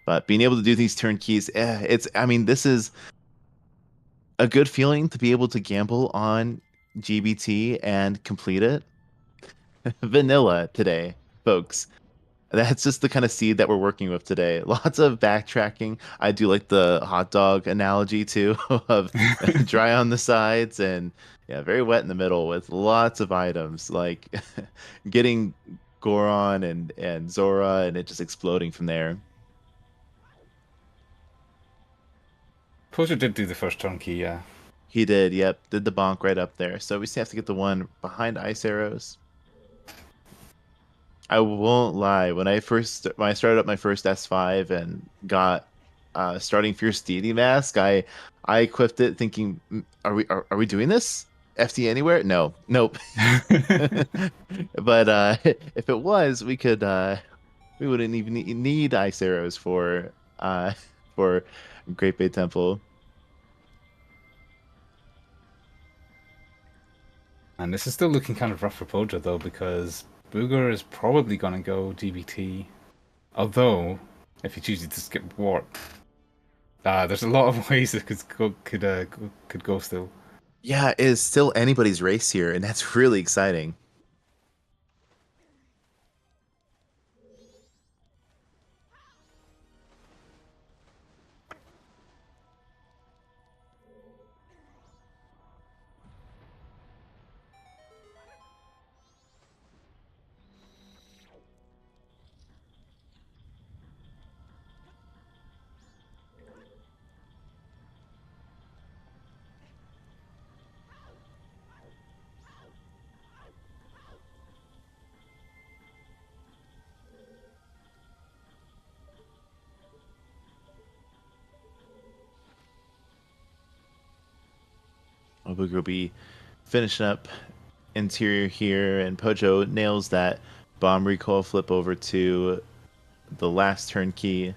S3: But being able to do these turnkeys, I mean, this is a good feeling to be able to gamble on GBT and complete it. Vanilla today, folks. That's just the kind of seed that we're working with today. Lots of backtracking. I do like the hot dog analogy too, of dry on the sides and yeah, very wet in the middle with lots of items like getting Goron and Zora and it just exploding from there.
S2: Pojo did do the first turnkey, yeah.
S3: He did, yep, did the bonk right up there. So we still have to get the one behind ice arrows. I won't lie. When I started up my first S5 and got starting Fierce Deity Mask, I equipped it thinking, are we doing this? FT anywhere? No, nope. But if it was, we wouldn't even need ice arrows for Great Bay Temple.
S2: And this is still looking kind of rough for Pojo though, because Booger is probably going to go GBT. Although, if he chooses to skip Warp, there's a lot of ways it could go still.
S3: Yeah, it is still anybody's race here, and that's really exciting. Booger will be finishing up interior here, and Pojo nails that bomb recoil flip over to the last turnkey.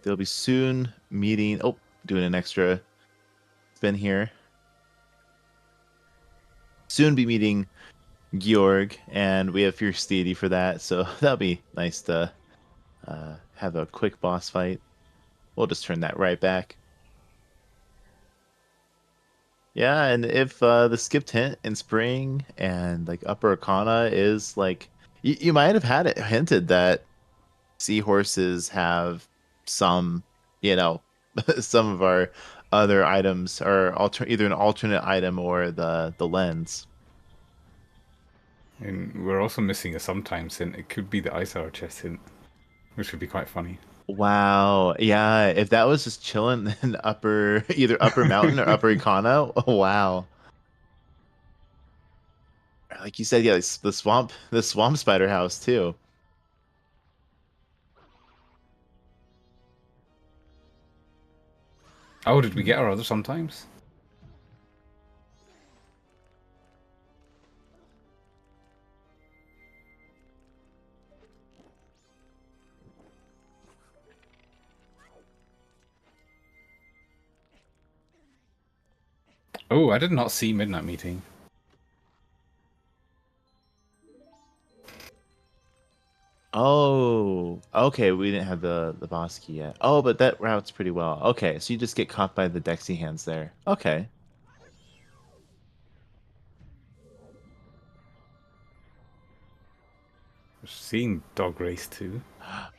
S3: They'll be soon meeting. Oh, doing an extra spin here. Soon be meeting Georg, and we have Fierce Deity for that, so that'll be nice to have a quick boss fight. We'll just turn that right back. Yeah, and if the skipped hint in spring and like upper arcana is like you might have had it hinted that seahorses have some, some of our other items are either an alternate item or the lens.
S2: And we're also missing a sometimes hint. It could be the Ice Hour chest hint, which would be quite funny.
S3: Wow. Yeah, if that was just chilling in either upper mountain or upper Ikana, oh, wow. Like you said, yeah, the swamp spider house too.
S2: Oh, did we get our other sometimes? Oh, I did not see Midnight Meeting.
S3: Oh, okay. We didn't have the boss key yet. Oh, but that routes pretty well. Okay, so you just get caught by the Dexy hands there. Okay.
S2: We're seeing dog race too.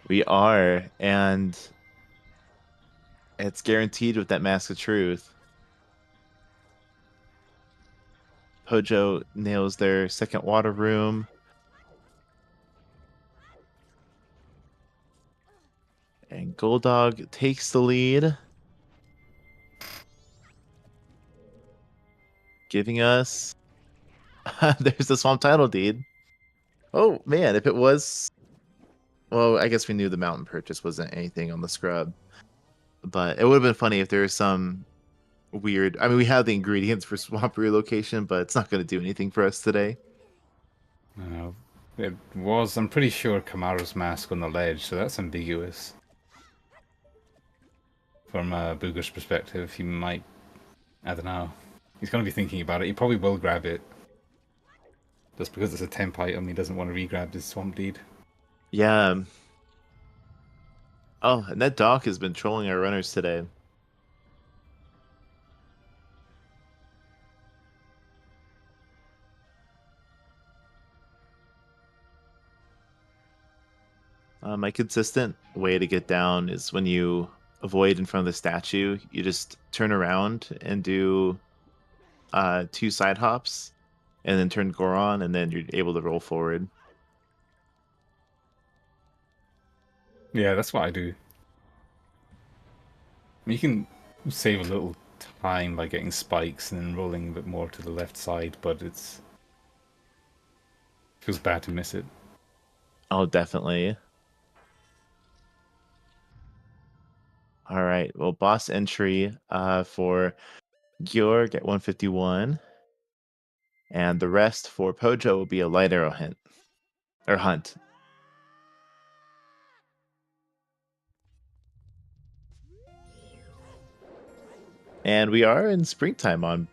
S3: We are, and it's guaranteed with that Mask of Truth. Pojo nails their second water room. And Goldog takes the lead. Giving us... There's the Swamp Title Deed. Oh, man, if it was... Well, I guess we knew the mountain purchase wasn't anything on the scrub. But it would have been funny if there was some weird... I mean, we have the ingredients for Swamp Relocation, but it's not going to do anything for us today.
S2: It was, I'm pretty sure, Kamaro's mask on the ledge, so that's ambiguous. From Booger's perspective, he might... I don't know. He's going to be thinking about it. He probably will grab it. Just because it's a temp item, he doesn't want to re-grab his Swamp Deed.
S3: Yeah. Oh, and that Doc has been trolling our runners today. My consistent way to get down is when you avoid in front of the statue, you just turn around and do 2 side hops, and then turn Goron, and then you're able to roll forward.
S2: Yeah, that's what I do. I mean, you can save a little time by getting spikes and then rolling a bit more to the left side, but it feels bad to miss it.
S3: Oh, definitely. All right. Well, boss entry for Georg at 151. And the rest for Pojo will be a light arrow hint. Or hunt. And we are in springtime on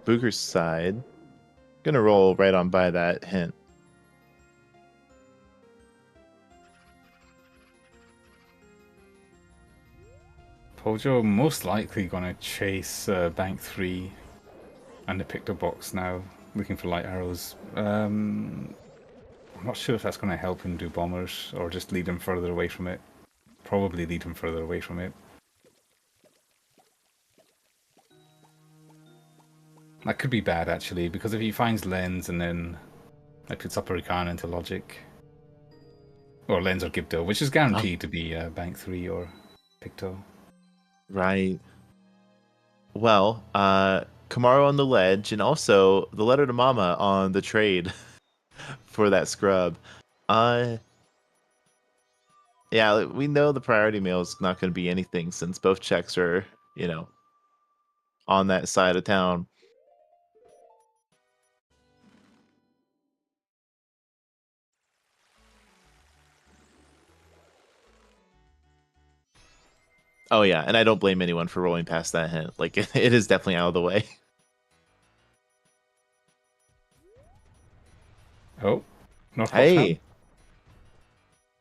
S3: Booger's side. Gonna roll right on by that hint.
S2: Pojo most likely gonna chase Bank 3 and the Picto Box now, looking for light arrows. I'm not sure if that's gonna help him do bombers or just lead him further away from it. Probably lead him further away from it. That could be bad actually, because if he finds Lens and then puts Upper Arcana into Logic, or Lens or Gibdo, which is guaranteed to be Bank 3 or Picto.
S3: Right. Well, Kamaro on the ledge, and also the letter to Mama on the trade for that scrub. Yeah, we know the priority mail is not going to be anything since both checks are, on that side of town. Oh yeah, and I don't blame anyone for rolling past that hint. Like, it is definitely out of the way.
S2: Oh, North
S3: Hey.
S2: Town?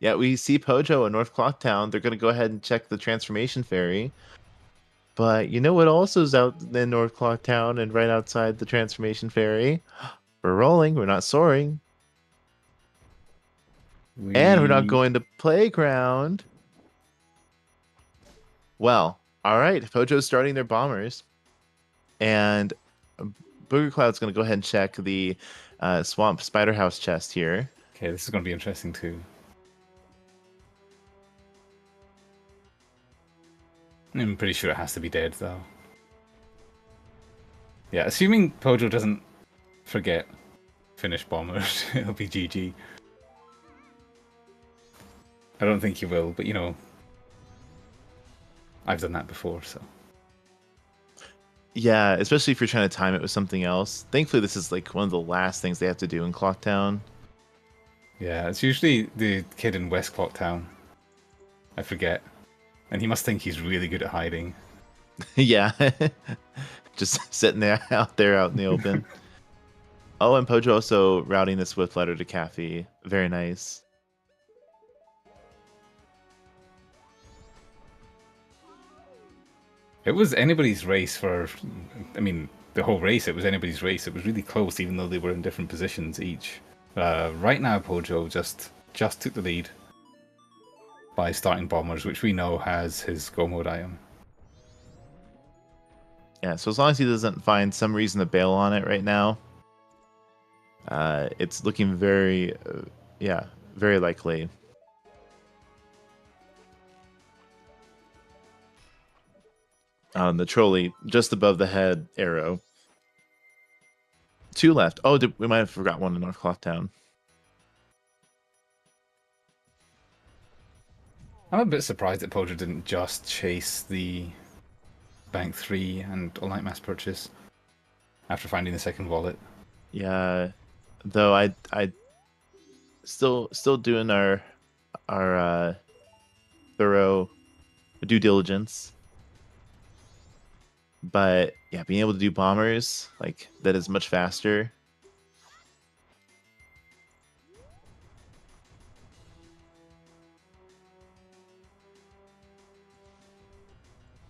S3: Yeah, we see Pojo in North Clocktown. They're going to go ahead and check the transformation ferry. But you know what also is out in North Clocktown and right outside the transformation ferry? We're rolling. We're not soaring. And we're not going to Playground. Well, all right. Pojo's starting their bombers. And BoogerCloud's going to go ahead and check the Swamp Spider House chest here.
S2: Okay, this is going to be interesting too. I'm pretty sure it has to be dead, though. Yeah, assuming Pojo doesn't forget finish bombers, it'll be GG. I don't think he will, but I've done that before, so.
S3: Yeah, especially if you're trying to time it with something else. Thankfully, this is like one of the last things they have to do in Clocktown.
S2: Yeah, it's usually the kid in West Clocktown. I forget. And he must think he's really good at hiding.
S3: Yeah. Just sitting there out in the open. Oh, and Pojo also routing the Swift letter to Caffey. Very nice.
S2: It was anybody's race the whole race, it was anybody's race. It was really close, even though they were in different positions each. Right now, Pojo just took the lead by starting bombers, which we know has his go mode item.
S3: Yeah, so as long as he doesn't find some reason to bail on it right now, it's looking very, yeah, very likely. The trolley just above the head arrow. 2 left. Oh, we might have forgot one in North Clothtown.
S2: I'm a bit surprised that Pojo didn't just chase the Bank 3 and All-Night Mass Purchase after finding the second wallet.
S3: Yeah, though I still doing our thorough due diligence. But yeah, being able to do bombers like that is much faster.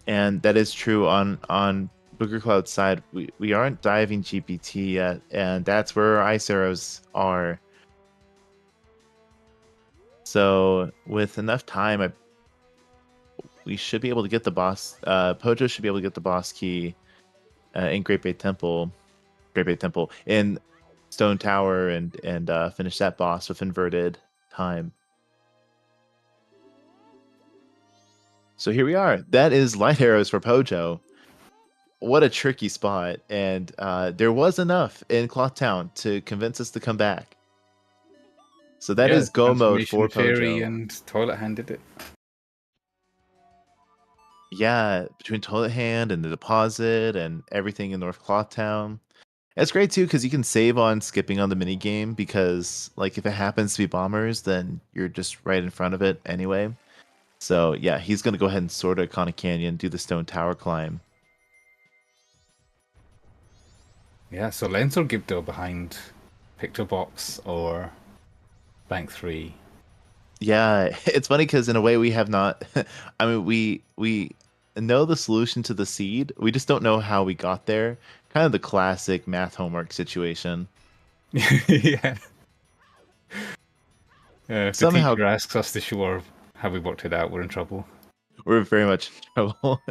S3: And that is true on BoogerCloud's side. We aren't diving GPT yet, and that's where our ice arrows are. So with enough time, we should be able to get the boss. Pojo should be able to get the boss key in Great Bay Temple, in Stone Tower, and finish that boss with inverted time. So here we are. That is light arrows for Pojo. What a tricky spot, and there was enough in Clothtown to convince us to come back. So that is go mode for
S2: Fairy
S3: Pojo.
S2: and Toilet Hand did it.
S3: Yeah, between Toilet Hand and the deposit and everything in North Clothtown. It's great too because you can save on skipping on the mini game because like if it happens to be bombers, then you're just right in front of it anyway. So yeah, he's gonna go ahead and sort of Iconic Canyon, do the Stone Tower climb.
S2: Yeah, so Lens or Gibdo behind Picto Box or Bank 3.
S3: Yeah, it's funny because in a way we have not. I mean, we know the solution to the seed. We just don't know how we got there. Kind of the classic math homework situation.
S2: Yeah. If the
S3: Somehow
S2: teacher asks us to show how we worked it out, we're in trouble.
S3: we're very much in trouble.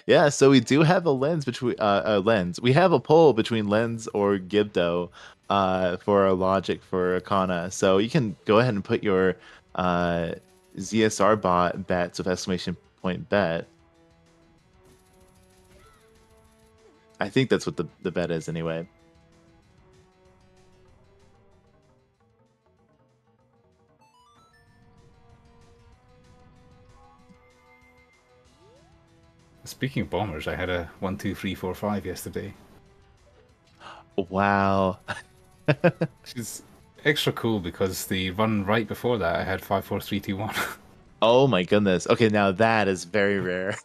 S3: Yeah, so we do have a lens between a lens. We have a poll between lens or Gibdo for our logic for Akana. So you can go ahead and put your ZSR bot bets with exclamation point bet. I think that's what the bet is anyway.
S2: Speaking of bombers, I had a 1, 2, 3, 4, 5 yesterday.
S3: Wow.
S2: Which is extra cool because the run right before that I had 5, 4, 3, 2, 1.
S3: Oh my goodness. Okay, now that is very rare.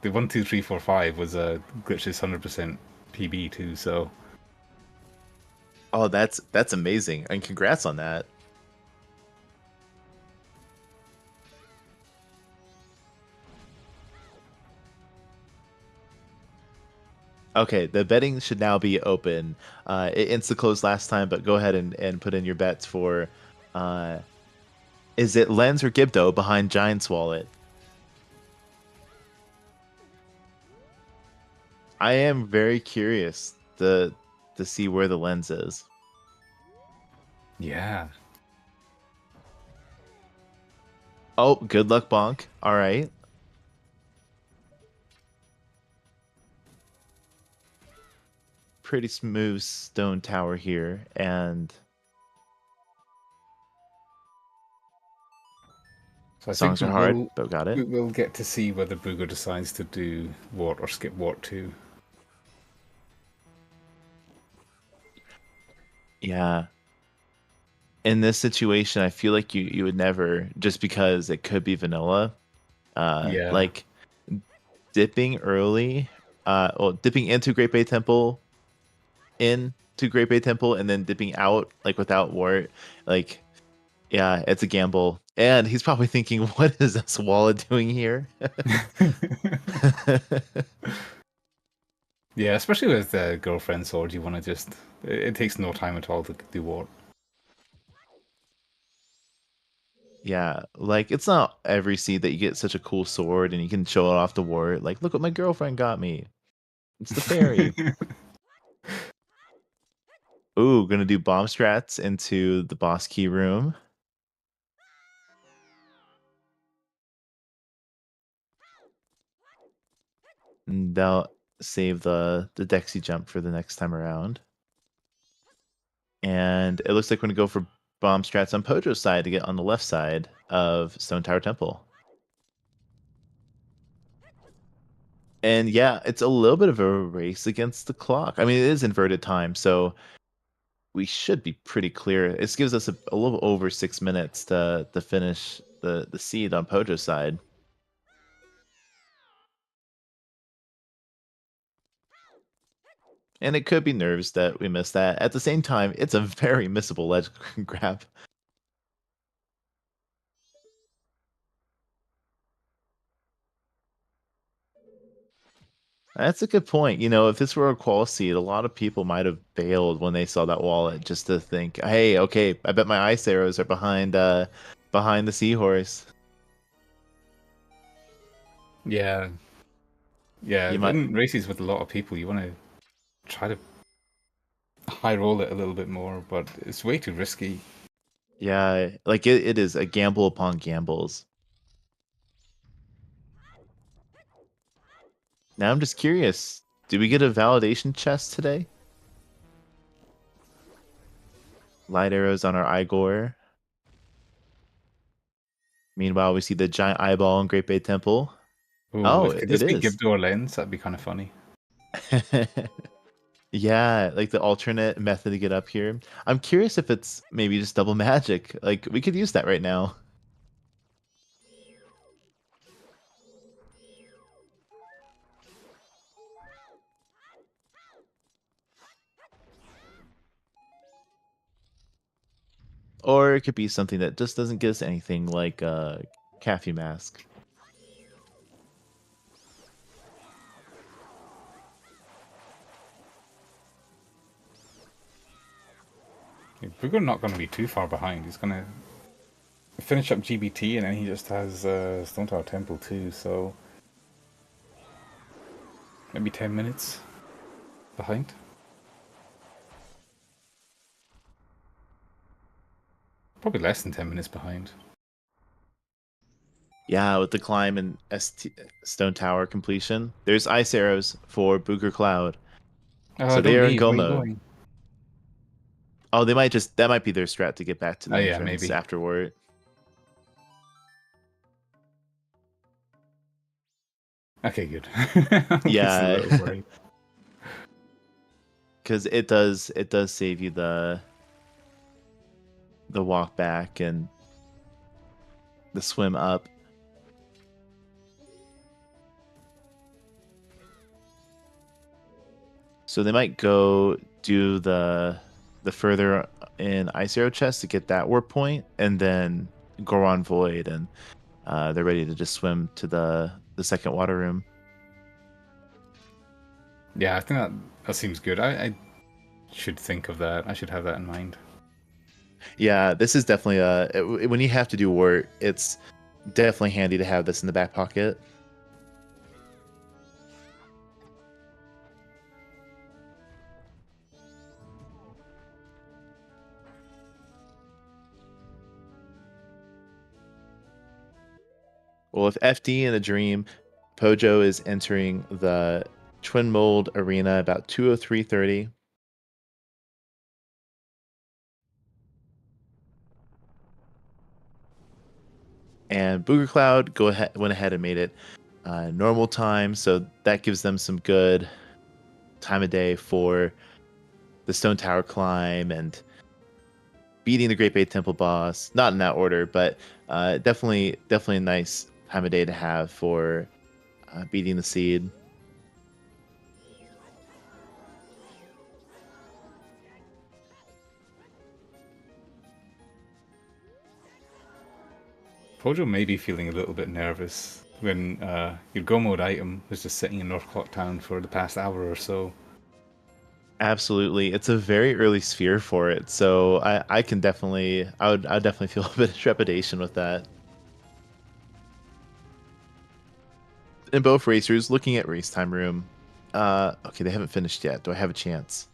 S2: The 1, 2, 3, 4, 5 was a glitches 100% PB too, so.
S3: Oh, that's amazing. And congrats on that. Okay, the betting should now be open. It insta-closed last time, but go ahead and put in your bets for... is it Lens or Gibdo behind Giant's Wallet? I am very curious to see where the Lens is.
S2: Yeah.
S3: Oh, good luck, Bonk. All right. Pretty smooth stone tower here, and
S2: So I
S3: songs
S2: think
S3: are hard, but got it.
S2: We'll get to see whether Booger decides to do Wart or skip Wart 2.
S3: Yeah. In this situation, I feel like you would never, just because it could be vanilla.
S2: Yeah.
S3: Like dipping early, dipping into Great Bay Temple, into Great Bay Temple, and then dipping out like without Wart. Like, yeah, it's a gamble. And he's probably thinking, what is this Walla doing here?
S2: Yeah, especially with the girlfriend sword, you want to just... It takes no time at all to do what.
S3: Yeah, like it's not every seed that you get such a cool sword and you can show it off to Wart. Like, look what my girlfriend got me. It's the fairy. Ooh, gonna do bomb strats into the boss key room. And they'll save the Dexy jump for the next time around. And it looks like we're gonna go for bomb strats on Pojo's side to get on the left side of Stone Tower Temple. And yeah, it's a little bit of a race against the clock. I mean, it is inverted time, so we should be pretty clear. This gives us a little over 6 minutes to finish the seed on Pojo's side. And it could be nerves that we missed that. At the same time, it's a very missable ledge grab. That's a good point. You know, if this were a qual seed, a lot of people might have bailed when they saw that wallet just to think, hey, okay, I bet my ice arrows are behind the seahorse.
S2: Yeah. Yeah,
S3: You might
S2: in races with a lot of people, you want to try to high roll it a little bit more, but it's way too risky.
S3: Yeah, like it is a gamble upon gambles. Now I'm just curious, did we get a validation chest today? Light arrows on our Igor. Meanwhile, we see the giant eyeball in Great Bay Temple.
S2: Oh,
S3: Oh,
S2: could
S3: it
S2: this be
S3: is.
S2: Gibdor lens? That'd be kind of funny.
S3: Yeah, like the alternate method to get up here. I'm curious if it's maybe just double magic. Like we could use that right now. Or it could be something that just doesn't get us anything like Caffey Mask.
S2: Booger not going to be too far behind. He's going to finish up GBT and then he just has Stone Tower Temple too, so maybe 10 minutes behind. Probably less than 10 minutes behind.
S3: Yeah, with the climb and Stone Tower completion. There's ice arrows for Booger Cloud. So they
S2: Don't
S3: are in
S2: leave.
S3: go
S2: Where are you
S3: mode.
S2: going?
S3: Oh, that might be their strat to get back to the
S2: Oh yeah,
S3: entrance
S2: maybe.
S3: afterward.
S2: Okay, good.
S3: Yeah.
S2: Worried.
S3: Because it does save you the walk back and the swim up. So they might go do the further in Ice Arrow chest to get that warp point, and then Goron Void, and they're ready to just swim to the second water room.
S2: Yeah, I think that seems good. I should think of that. I should have that in mind.
S3: Yeah, this is definitely when you have to do wart, it's definitely handy to have this in the back pocket. Well, with FD in a dream, Pojo is entering the Twin Mold Arena about 2:03:30. And Booger Cloud went ahead and made it normal time, so that gives them some good time of day for the Stone Tower climb and beating the Great Bay Temple boss. Not in that order, but definitely a nice time of day to have for beating the seed.
S2: Pojo may be feeling a little bit nervous when your go mode item was just sitting in North Clock Town for the past hour or so.
S3: Absolutely, it's a very early sphere for it, so I can definitely I would definitely feel a bit of trepidation with that. And both racers looking at race time room. Okay, they haven't finished yet. Do I have a chance?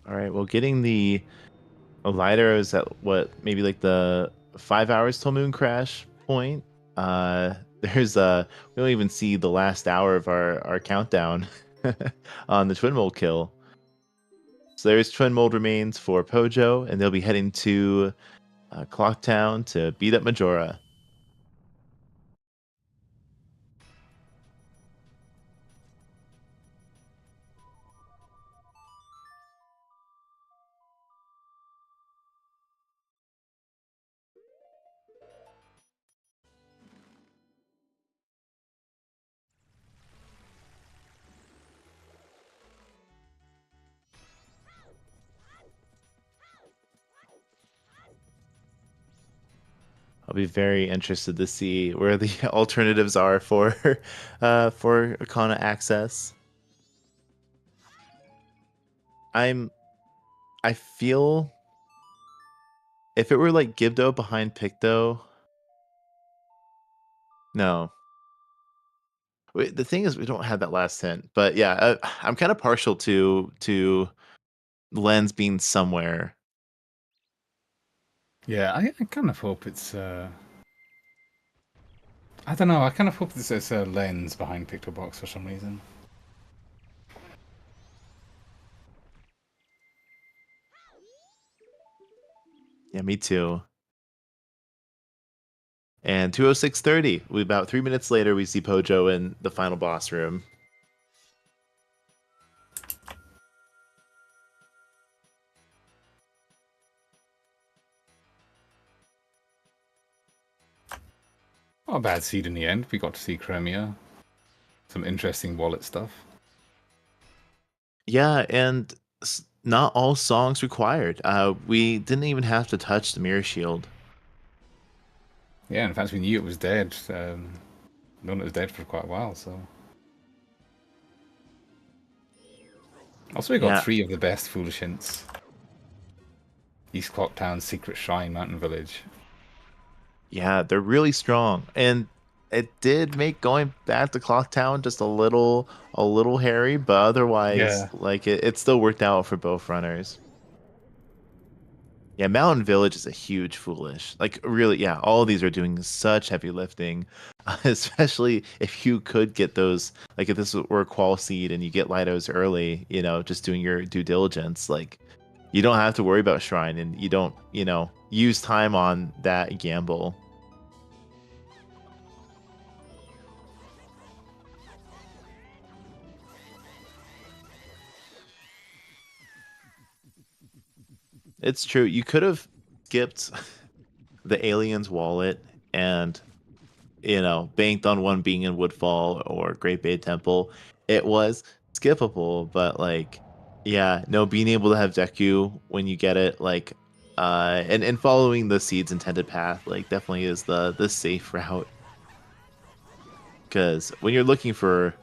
S3: All right, well, getting the Lighter is at what, maybe like the 5 hours till moon crash point. There's we don't even see the last hour of our countdown on the twin mold kill. So there's twin mold remains for Pojo, and they'll be heading to Clock Town to beat up Majora. I'll be very interested to see where the alternatives are for Akana access. I feel if it were like Gibdo behind Picto. No. Wait, the thing is, we don't have that last hint, but yeah, I'm kind of partial to Lens being somewhere.
S2: Yeah, I kind of hope it's. I don't know. I kind of hope it's a lens behind Pictobox for some reason.
S3: Yeah, me too. And 206:30. We about 3 minutes later, we see Pojo in the final boss room.
S2: Not a bad seed in the end. We got to see Crimea. Some interesting wallet stuff.
S3: Yeah, and not all songs required. We didn't even have to touch the mirror shield.
S2: Yeah, in fact, we knew it was dead. Known it was dead for quite a while, so. Also, we got
S3: Yeah,
S2: 3 of the best foolish hints. East Clock Town, Secret Shrine, Mountain Village.
S3: yeah, they're really strong, and it did make going back to Clock Town just a little hairy, but otherwise,
S2: Yeah.
S3: like it still worked out for both runners. Yeah, Mountain Village is a huge foolish. Like really, yeah, all of these are doing such heavy lifting, especially if you could get those. Like if this were a qual seed and you get Lidos early, just doing your due diligence, like you don't have to worry about Shrine and you don't, use time on that gamble. It's true. You could have skipped the alien's wallet and banked on one being in Woodfall or Great Bay Temple. It was skippable, but like, yeah, no, being able to have Deku when you get it, like, and following the seed's intended path, like, definitely is the safe route. Because when you're looking for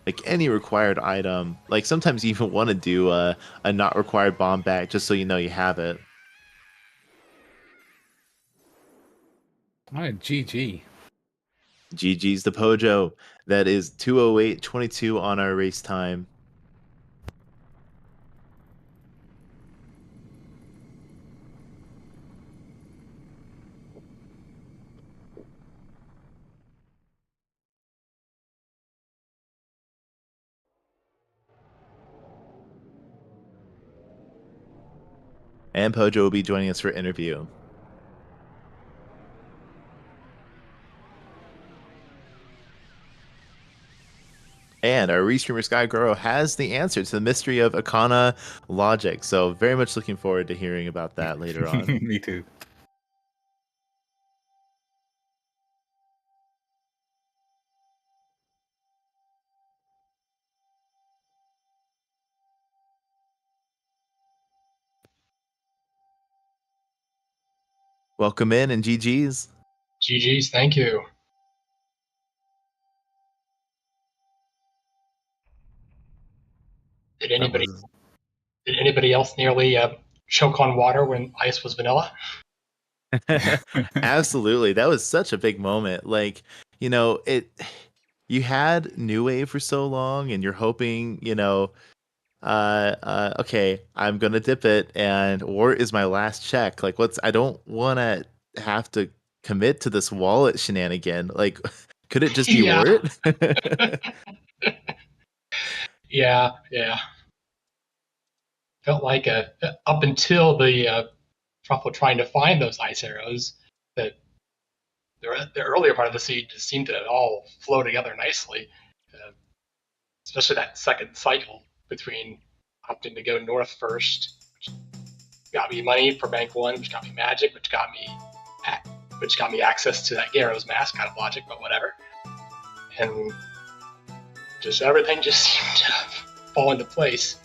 S3: like any required item, like sometimes you even want to do a not required bomb bag just so you know you have it.
S2: Alright, GG.
S3: GG's the Pojo. That is 2:08:22 on our race time. And Pojo will be joining us for interview. And our restreamer Sky Goro has the answer to the mystery of Akana logic. So very much looking forward to hearing about that later on.
S2: Me too.
S3: Welcome in and GG's.
S4: GG's, thank you. Did anybody else nearly choke on water when ice was vanilla?
S3: Absolutely. That was such a big moment. Like, you had New Wave for so long and you're hoping, okay, I'm gonna dip it and Wart is my last check. Like I don't wanna have to commit to this wallet shenanigan. Like, could it just be Wart?
S4: Yeah. Felt like up until the Truffle trying to find those ice arrows, that the earlier part of the siege just seemed to all flow together nicely, especially that second cycle between opting to go north first, which got me money for Bank 1, which got me magic, which got me access to that Garrow's mask, kind of logic, but whatever. And just everything just seemed to fall into place.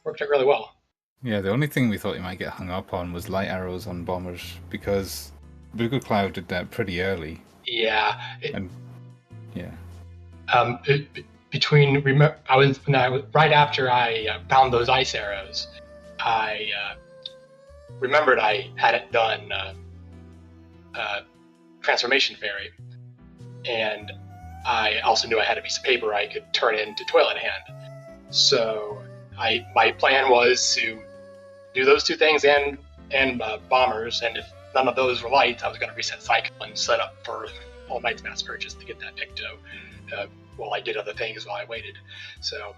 S4: Worked out really well.
S2: Yeah, the only thing we thought he might get hung up on was light arrows on bombers, because Boogercloud did that pretty early.
S4: Yeah. Right after I found those ice arrows, I remembered I hadn't done Transformation Fairy, and I also knew I had a piece of paper I could turn into Toilet Hand. So my plan was to do those two things and bombers, and if none of those were lights, I was going to reset cycle and set up for All Might's mass purchase to get that Picto while I did other things while I waited. So.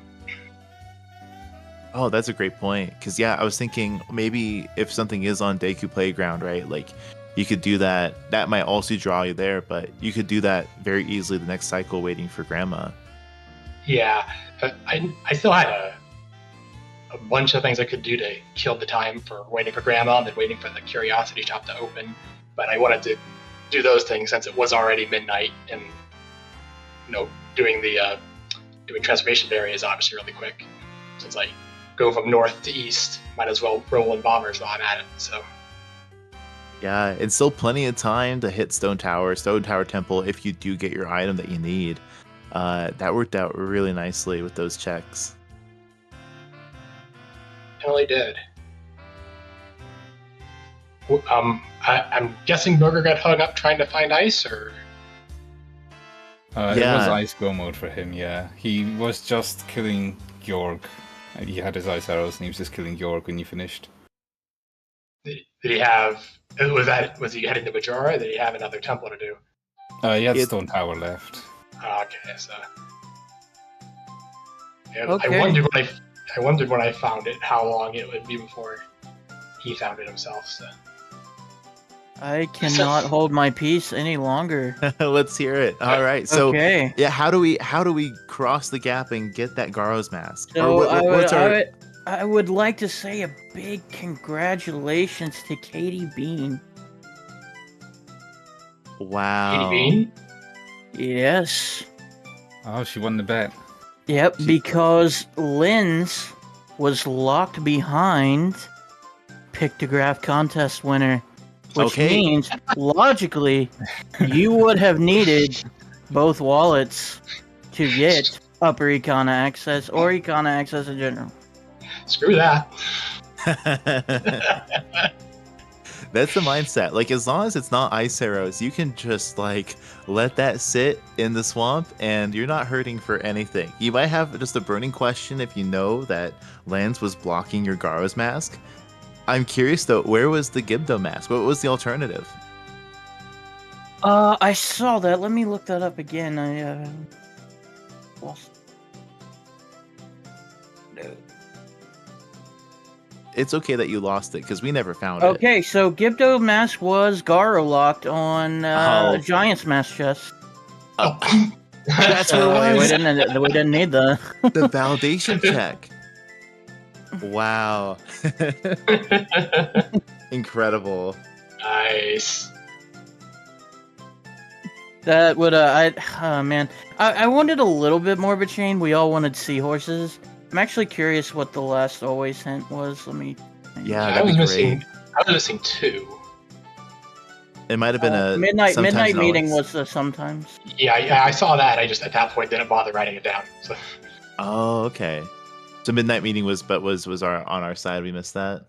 S3: Oh, that's a great point. Because I was thinking maybe if something is on Deku Playground, right? Like you could do that. That might also draw you there, but you could do that very easily the next cycle waiting for Grandma.
S4: Yeah, I still had a bunch of things I could do to kill the time for waiting for Grandma and then waiting for the Curiosity Shop to open. But I wanted to do those things since it was already midnight, and doing Transformation Fairy is obviously really quick. Since I go from north to east, might as well roll in bombers while I'm at it. So.
S3: Yeah, it's still plenty of time to hit Stone Tower Temple if you do get your item that you need. That worked out really nicely with those checks.
S4: It really did. I'm guessing Burger got hung up trying to find ice, or?
S2: It was ice go mode for him, yeah. He was just killing Georg. He had his ice arrows and he was just killing Georg when you finished.
S4: Did he have... Was he heading to Bajora, or did he have another temple to do?
S2: He had Stone Tower left.
S4: Okay, so... Yeah,
S1: Okay.
S4: I wondered when I found it how long it would be before he found it himself, so...
S1: I cannot hold my peace any longer.
S3: Let's hear it. All right. So
S1: Okay.
S3: yeah, how do we cross the gap and get that Garo's mask?
S1: So I would like to say a big congratulations to Katie Bean.
S3: Wow.
S4: Katie Bean?
S1: Yes.
S2: Oh, she won the bet.
S1: Yep, because Lynn's was locked behind Pictograph contest winner, which means logically you would have needed both wallets to get Upper Econa access or Econa access in general.
S4: Screw that.
S3: That's the mindset. Like, as long as it's not ice arrows, you can just like let that sit in the swamp and you're not hurting for anything. You might have just a burning question if you know that Lance was blocking your Garo's mask. I'm curious though, where was the Gibdo mask? What was the alternative?
S1: I saw that. Let me look that up again. I lost. No.
S3: It's okay that you lost it because we never found it.
S1: Okay, so Gibdo mask was Garo locked on Giant's mask chest.
S3: Oh. That's what it
S1: we
S3: was.
S1: didn't need the.
S3: The validation check. Wow. Incredible.
S4: Nice.
S1: That would man, I wanted a little bit more of a chain. We all wanted seahorses. I'm actually curious what the last always hint was. Let me.
S3: Yeah,
S4: I
S3: that'd
S4: was
S3: be
S4: missing.
S3: great.
S4: I was missing 2.
S3: It might have been a
S1: midnight
S3: sometimes and
S1: meeting
S3: always.
S1: was the sometimes.
S4: Yeah, I saw that. I just at that point didn't bother writing it down. So
S3: Oh, okay. So midnight meeting was on our side. We missed that.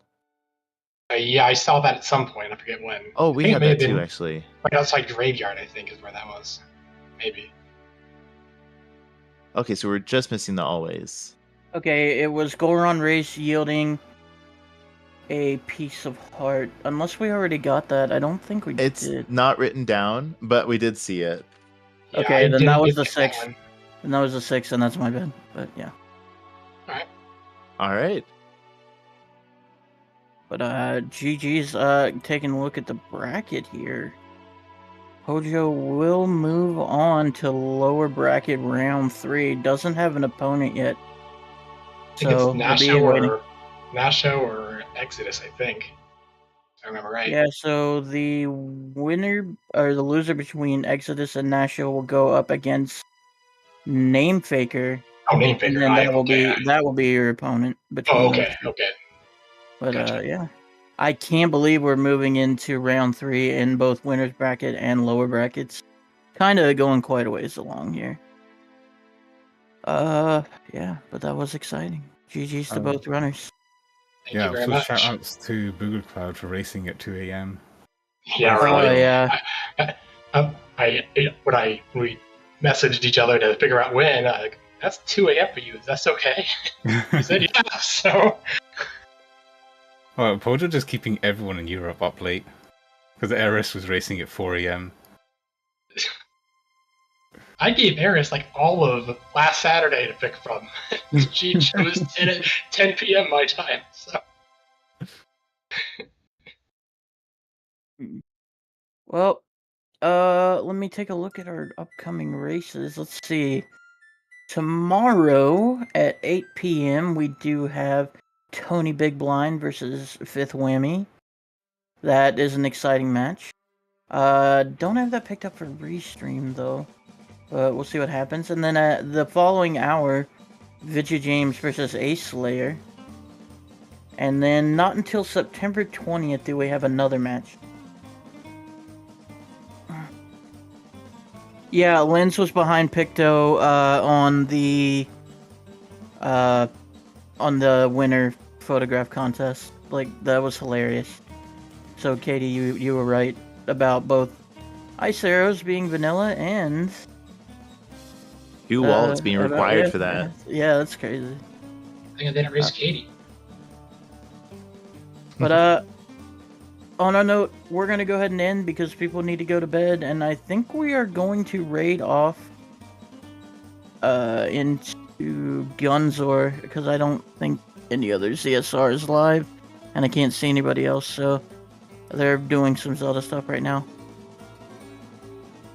S4: yeah, I saw that at some point. I forget when.
S3: Oh,
S4: I
S3: we
S4: think
S3: had
S4: it may
S3: that
S4: have
S3: too,
S4: been
S3: actually.
S4: right outside Graveyard. I think is where that was. Maybe.
S3: Okay, so we're just missing the always.
S1: Okay, it was Goron race yielding a piece of heart. Unless we already got that, I don't think we
S3: It's
S1: did.
S3: not written down, but we did see it.
S4: Yeah,
S1: Okay,
S4: I
S1: then
S4: didn't
S1: that was
S4: get
S1: the 6.
S4: one.
S1: And that was the 6, and that's my bad. But yeah.
S3: All right.
S1: But GG's taking a look at the bracket here. Pojo will move on to lower bracket round 3. Doesn't have an opponent yet.
S4: I think
S1: So
S4: it's
S1: we'll be waiting.
S4: Nasho or Exodus. I think. If I remember right.
S1: Yeah, so the winner or the loser between Exodus and Nashville will go up against Namefaker.
S4: Oh, Namefaker.
S1: And then that will be your opponent between
S4: Oh,
S1: those
S4: okay,
S1: two.
S4: okay.
S1: But
S4: Gotcha.
S1: yeah. I can't believe we're moving into round 3 in both winners bracket and lower brackets. Kind of going quite a ways along here. Yeah, but that was exciting. GG's to both runners.
S4: Thank
S2: Yeah,
S4: you very
S2: so
S4: much.
S2: shout outs to BoogerCloud for racing at 2 a.m.
S4: Yeah,
S1: Oh,
S4: really.
S1: yeah.
S4: When we messaged each other to figure out when, that's 2 a.m. for you. That's okay. He said yeah. So
S2: Well, Pojo just keeping everyone in Europe up late. Because Eris was racing at 4 a.m.
S4: I gave Eris like all of last Saturday to pick from. She chose 10 p.m. my time. So.
S1: Well, let me take a look at our upcoming races. Let's see. Tomorrow at 8 p.m. we do have Tony Big Blind versus Fifth Whammy. That is an exciting match. Don't have that picked up for restream though. But we'll see what happens. And then the following hour, Vidya James versus Ace Slayer. And then not until September 20th do we have another match. Yeah, Lens was behind Picto on the winner photograph contest. Like, that was hilarious. So Katie, you were right about both ice arrows being vanilla and
S3: 2 wallets being required for that.
S1: Yeah, that's crazy.
S4: I think I didn't race Katie.
S1: But on a note, we're gonna go ahead and end because people need to go to bed, and I think we are going to raid off into Gunzor because I don't think any other CSR is live, and I can't see anybody else, so they're doing some Zelda stuff right now.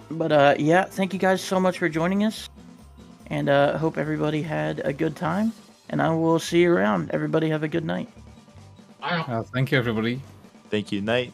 S1: But yeah, thank you guys so much for joining us, and hope everybody had a good time, and I will see you around. Everybody have a good night.
S4: Wow.
S2: Thank you, everybody.
S3: Thank you. Night.